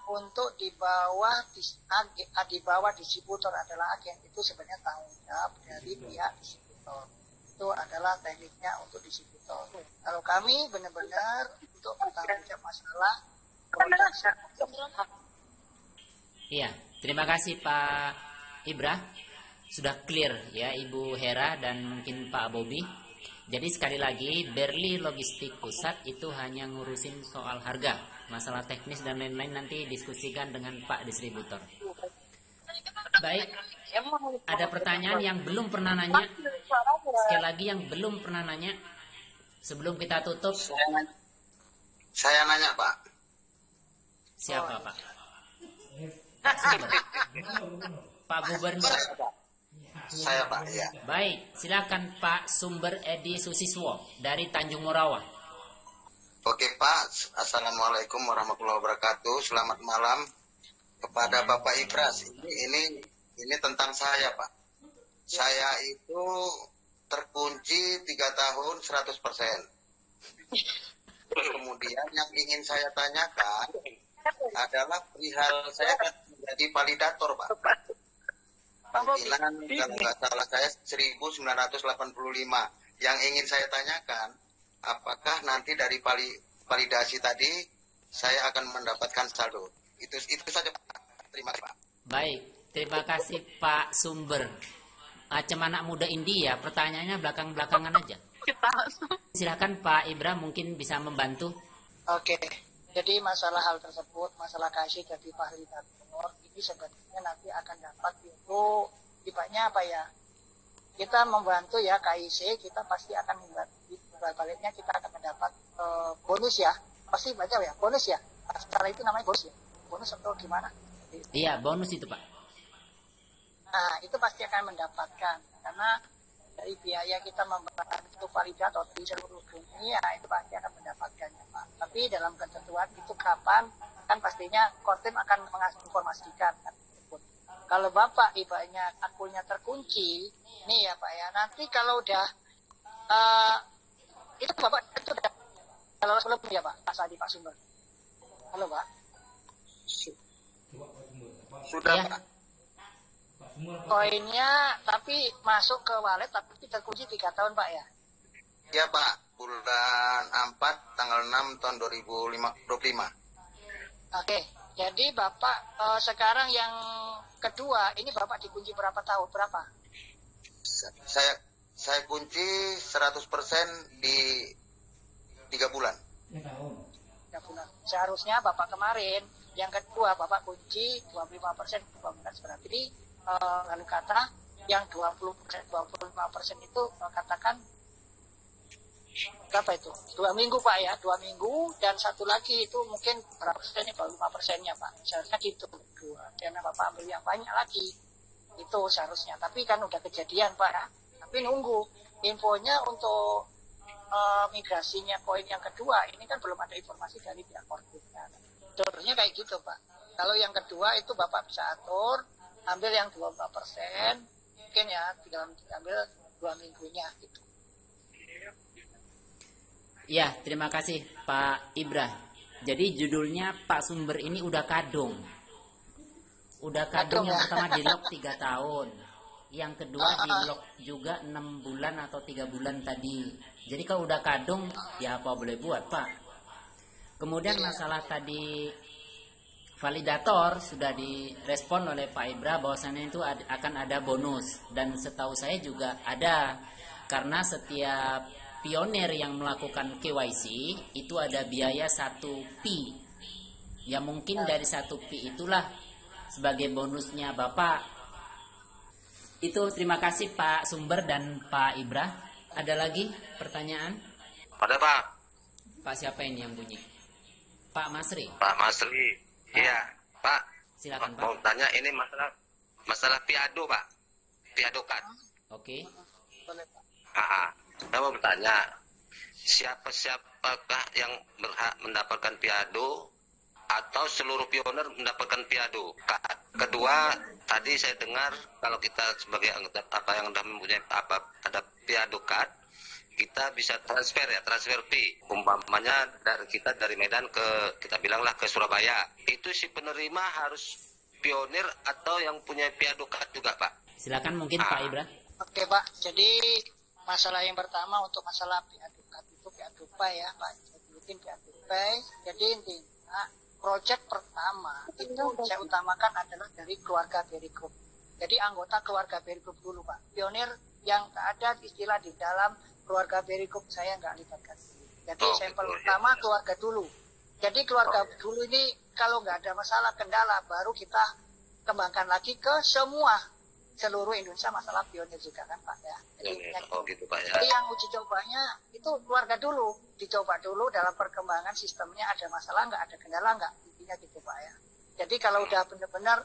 untuk di bawah distributor adalah agen, itu sebenarnya tanggung jawab dari pihak distributor. Itu adalah tekniknya untuk distributor. Kalau kami benar-benar untuk bertanggung jawab masalah produksi. Iya, terima kasih Pak Ibra. Sudah clear ya Ibu Hera dan mungkin Pak Bobi. Jadi sekali lagi, Berry Logistik Pusat itu hanya ngurusin soal harga. Masalah teknis dan lain-lain nanti diskusikan dengan Pak distributor. Baik, ada pertanyaan yang belum pernah nanya. Sekali lagi yang belum pernah nanya. Sebelum kita tutup. Saya nanya Pak. Siapa Pak? Pak Sumber. Pak Gubernur. Saya Pak, ya. Baik, silakan Pak Sumber Edi Susiswo dari Tanjung Morawa. Oke Pak, Assalamualaikum warahmatullahi wabarakatuh. Selamat malam kepada Bapak Ibras. Ini tentang saya Pak. Saya itu terkunci 3 tahun 100%. Kemudian yang ingin saya tanyakan adalah perihal saya menjadi validator Pak. Panggilan kalau nggak salah saya 1985. Yang ingin saya tanyakan, apakah nanti dari validasi tadi saya akan mendapatkan saldo? Itu saja Pak. Terima kasih Pak. Baik, terima kasih Pak Sumber. Anak muda India, pertanyaannya belakang-belakangan aja. Silakan Pak Ibra mungkin bisa membantu. Oke. Jadi masalah hal tersebut, masalah kasih jadi validator, ini sebetulnya nanti akan dapat itu sifatnya apa ya? Kita membantu ya KIC, kita pasti akan membantu, baliknya kita akan mendapat bonus ya, pasti baca ya, bonus ya. Secara itu namanya bonus ya, bonus atau gimana? Iya, bonus itu Pak. Nah, itu pasti akan mendapatkan, karena dari biaya kita membantu validator di seluruh dunia, itu pasti akan mendapatkannya Pak. Tapi dalam ketentuan itu kapan, kan pastinya Kortim akan menginformasikan. Kalau Bapak ibaratnya akunnya terkunci, nih ya Pak ya, nanti kalau udah, itu Bapak itu udah, kalau sebelum ya Pak, Pak Sadi, Pak Sumber. Halo Pak. Sudah ya. Pak. Koinnya tapi masuk ke wallet tapi terkunci 3 tahun Pak ya? Ya Pak, bulan 4 tanggal 6 tahun 2025. Oke, jadi Bapak sekarang yang kedua ini Bapak dikunci berapa tahun? Berapa? Saya kunci 100% di 3 bulan. 3 bulan. Seharusnya Bapak kemarin yang kedua Bapak kunci 25% 12 berarti lalu kata yang 20% 25% itu katakan berapa itu? 2 minggu Pak ya, 2 minggu dan satu lagi itu mungkin berapa persennya, 25%-nya Pak. Seharusnya gitu. Karena Bapak ambil yang banyak lagi. Itu seharusnya. Tapi kan udah kejadian Pak ya. Tapi nunggu infonya untuk migrasinya koin yang kedua. Ini kan belum ada informasi dari pihak Kortim. Seharusnya kayak gitu Pak. Kalau yang kedua itu Bapak bisa atur, ambil yang 24%, mungkin ya tinggal ambil 2 minggunya gitu. Ya, terima kasih Pak Ibra. Jadi judulnya Pak Sumber ini udah kadung. Udah kadung yang pertama di lock 3 tahun. Yang kedua di lock juga 6 bulan atau 3 bulan tadi. Jadi kalau udah kadung, ya apa boleh buat Pak. Kemudian masalah tadi validator sudah direspon oleh Pak Ibra bahwasannya itu akan ada bonus. Dan setahu saya juga ada. Karena setiap pionir yang melakukan KYC itu ada biaya 1 P. Ya mungkin dari 1 P itulah sebagai bonusnya Bapak. Itu terima kasih Pak Sumber dan Pak Ibra. Ada lagi pertanyaan? Ada Pak. Pak siapa ini yang bunyi? Pak Masri. Pak Masri. Iya, Pak. Silakan Pak. Mau tanya ini masalah piado Pak. Piado kan. Oke. Saya mau bertanya, siapakah yang berhak mendapatkan piado atau seluruh pionir mendapatkan piado? Kedua, tadi saya dengar kalau kita sebagai anggota yang sudah mempunyai ada piado card, kita bisa transfer fee. Umpamanya dari Medan kita bilanglah ke Surabaya. Itu si penerima harus pionir atau yang punya piado card juga Pak? Silakan mungkin Pak Ibra. Oke Pak, jadi masalah yang pertama untuk masalah piado card itu piado pay ya Pak. Mungkin piado pay. Jadi intinya proyek pertama itu saya utamakan adalah dari keluarga Berry Group. Jadi anggota keluarga Berry Group dulu Pak. Pionir yang ada istilah di dalam keluarga Berry Group saya nggak libatkan. Jadi sampel utama keluarga dulu. Jadi keluarga dulu ini kalau nggak ada masalah kendala baru kita kembangkan lagi ke seluruh Indonesia masalah pionir juga kan Pak ya. Jadi, gitu Pak ya. Jadi yang uji cobanya itu keluarga dulu, dicoba dulu dalam perkembangan sistemnya ada masalah nggak, ada kendala nggak, intinya gitu Pak ya. Jadi kalau udah benar-benar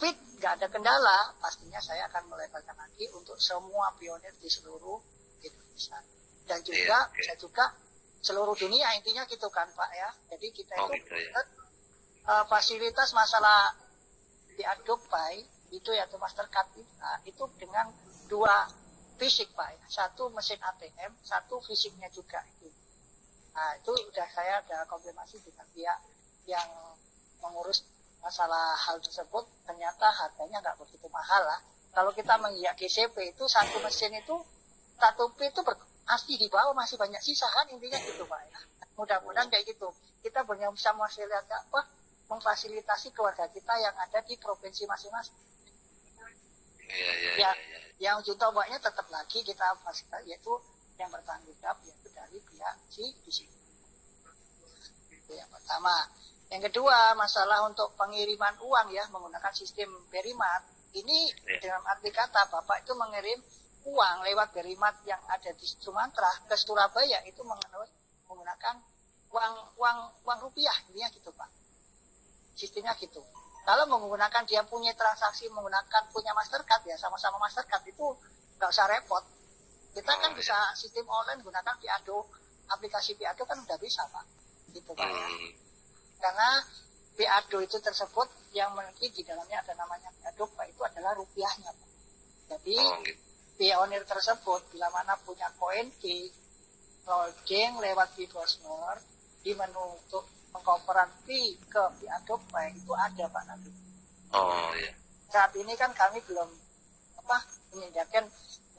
fit, nggak ada kendala, pastinya saya akan melebarkan lagi untuk semua pionir di seluruh Indonesia. Dan juga bisa juga seluruh dunia intinya gitu kan Pak ya. Jadi kita itu fasilitas masalah di Adobe itu ya tuh Mastercard itu dengan 2 fisik Pak ya. 1 mesin ATM, 1 fisiknya juga itu. Nah itu saya udah konfirmasi dengan pihak yang mengurus masalah hal tersebut, ternyata harganya nggak begitu mahal lah. Kalau kita mengiak GCP itu 1 mesin itu 1 P itu asli di bawah masih banyak sisa kan intinya gitu Pak ya. Mudah-mudahan kayak gitu. Kita bisa memfasilitasi keluarga kita yang ada di provinsi masing-masing. Yang uji tobaknya tetap lagi kita fasilitasi yaitu yang bertanggung jawab yaitu dari pihak di sini. Itu yang pertama. Yang kedua, masalah untuk pengiriman uang ya menggunakan sistem Berimat. Ini dengan arti kata Bapak itu mengirim uang lewat Berimat yang ada di Sumatera ke Surabaya itu menggunakan uang rupiah, intinya gitu Pak. Sistemnya gitu. Kalau menggunakan dia punya transaksi menggunakan punya Mastercard ya sama-sama Mastercard itu nggak usah repot. Kita kan bisa sistem online gunakan Piado, aplikasi Piado kan udah bisa Pak. Gitu Pak ya. Karena Piado itu tersebut yang memiliki di dalamnya ada namanya Piado Pak itu adalah rupiahnya Pak. Jadi pionir tersebut bila mana punya koin key login lewat Bibosmer di menu untuk pengkoperan fee ke Piado Pay itu ada Pak nanti. Oh iya. Saat ini kan kami belum menyediakan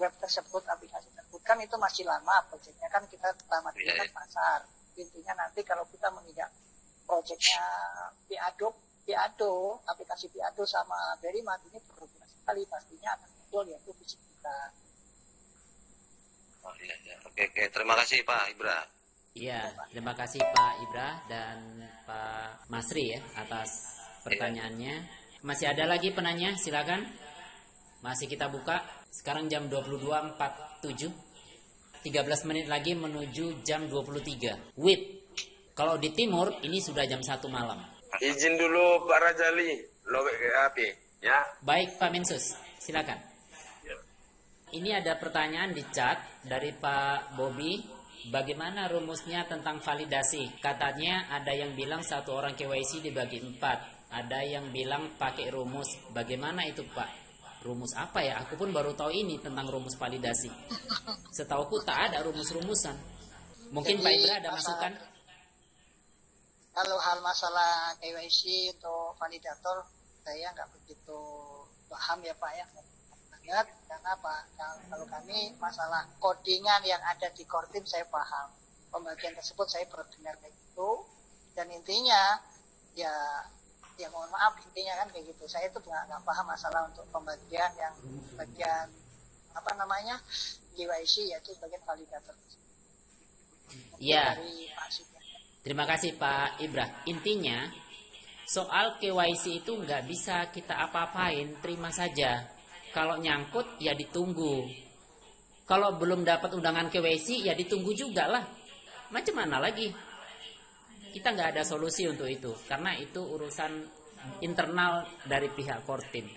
web tersebut, aplikasi tersebut kan itu masih lama proyeknya kan kita tamat tingkat pasar. Intinya nanti kalau kita menginjak proyeknya Piado, aplikasi Piado sama Berimat ini berhubungan sekali pastinya akan muncul yaitu fisik kita. Oh iya, iya. Oke, terima kasih Pak Ibra. Iya, terima kasih Pak Ibra dan Pak Masri ya atas pertanyaannya. Masih ada lagi penanya, silakan. Masih kita buka. Sekarang jam 22.47. 13 menit lagi menuju jam 23. WIB. Kalau di timur ini sudah jam 1 malam. Izin dulu Pak Rajali, ya. Baik Pak Mensus, silakan. Ini ada pertanyaan di chat dari Pak Bobby. Bagaimana rumusnya tentang validasi? Katanya ada yang bilang satu orang KYC dibagi 4. Ada yang bilang pakai rumus. Bagaimana itu Pak? Rumus apa ya? Aku pun baru tahu ini tentang rumus validasi. Setauku tak ada rumus-rumusan. Mungkin Pak Ibra ada masukan? Kalau hal masalah KYC atau validator, saya nggak begitu paham ya Pak ya. Karena apa? Kalau kami masalah codingan yang ada di core team saya paham. Pembagian tersebut saya pernah dengar kayak gitu. Dan intinya ya mohon maaf intinya kan kayak gitu. Saya itu nggak paham masalah untuk pembagian yang bagian KYC yaitu bagian validator. Iya. Terima kasih Pak Ibra. Intinya soal KYC itu nggak bisa kita apa-apain, terima saja. Kalau nyangkut ya ditunggu. Kalau belum dapat undangan KYC ya ditunggu juga lah. Macam mana lagi? Kita nggak ada solusi untuk itu karena itu urusan internal dari pihak core team.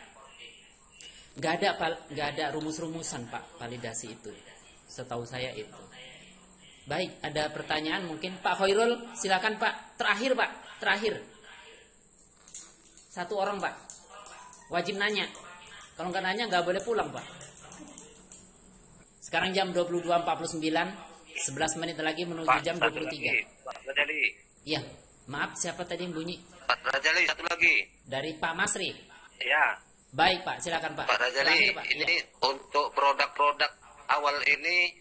Nggak ada rumus-rumusan Pak validasi itu. Setahu saya itu. Baik, ada pertanyaan mungkin Pak Khairul, silakan Pak. Terakhir Pak, terakhir. Satu orang Pak. Wajib nanya. Kalau nggak nanya nggak boleh pulang Pak. Sekarang jam 22.49, 11 menit lagi menuju Pak, jam 23. Pak Rajali. Iya, maaf siapa tadi yang bunyi? Pak Rajali, satu lagi. Dari Pak Masri. Ya. Baik Pak, silakan Pak. Pak Rajali, Terakhir, Pak. ini untuk produk-produk awal ini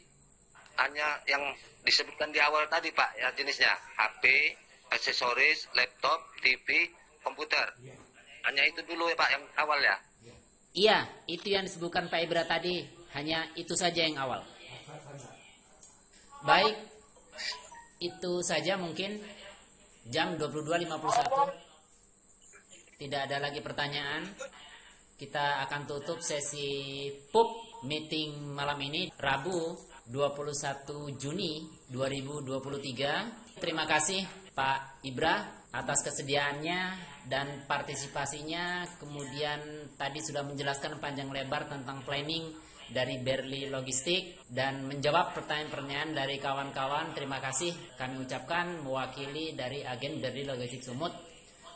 hanya yang disebutkan di awal tadi Pak, ya jenisnya HP, aksesoris, laptop, TV, komputer. Hanya itu dulu ya Pak yang awal ya. Iya, itu yang disebutkan Pak Ibra tadi. Hanya itu saja yang awal. Baik, itu saja mungkin jam 22.51. Tidak ada lagi pertanyaan. Kita akan tutup sesi PUB meeting malam ini Rabu 21 Juni 2023. Terima kasih Pak Ibra atas kesediaannya dan partisipasinya. Kemudian tadi sudah menjelaskan panjang lebar tentang planning dari Berli Logistik dan menjawab pertanyaan-pertanyaan dari kawan-kawan. Terima kasih kami ucapkan mewakili dari agen Berli Logistik Sumut.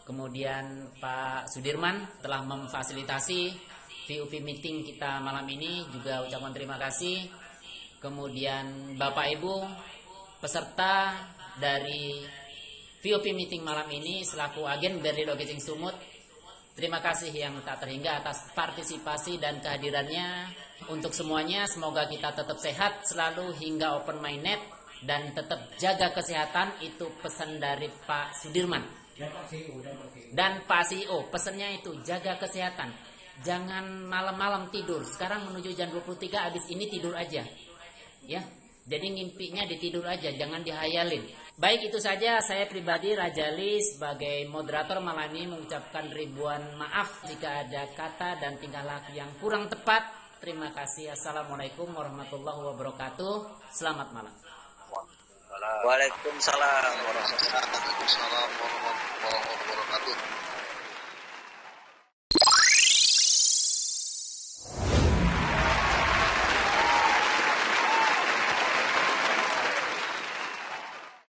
Kemudian Pak Sudirman telah memfasilitasi VUP meeting kita malam ini, juga ucapan terima kasih. Kemudian Bapak Ibu peserta dari VOP meeting malam ini selaku agen Berli Logistik Sumut, terima kasih yang tak terhingga atas partisipasi dan kehadirannya. Untuk semuanya semoga kita tetap sehat selalu hingga open minded dan tetap jaga kesehatan. Itu pesan dari Pak Sudirman dan Pak CEO. Pesannya itu jaga kesehatan, jangan malam-malam tidur. Sekarang menuju jam 23, habis ini tidur aja ya. Jadi ngimpinya ditidur aja, jangan dihayalin. Baik, itu saja. Saya pribadi Rajali sebagai moderator malam ini mengucapkan ribuan maaf jika ada kata dan tingkah laku yang kurang tepat. Terima kasih. Assalamualaikum warahmatullahi wabarakatuh. Selamat malam. Waalaikumsalam warahmatullahi wabarakatuh.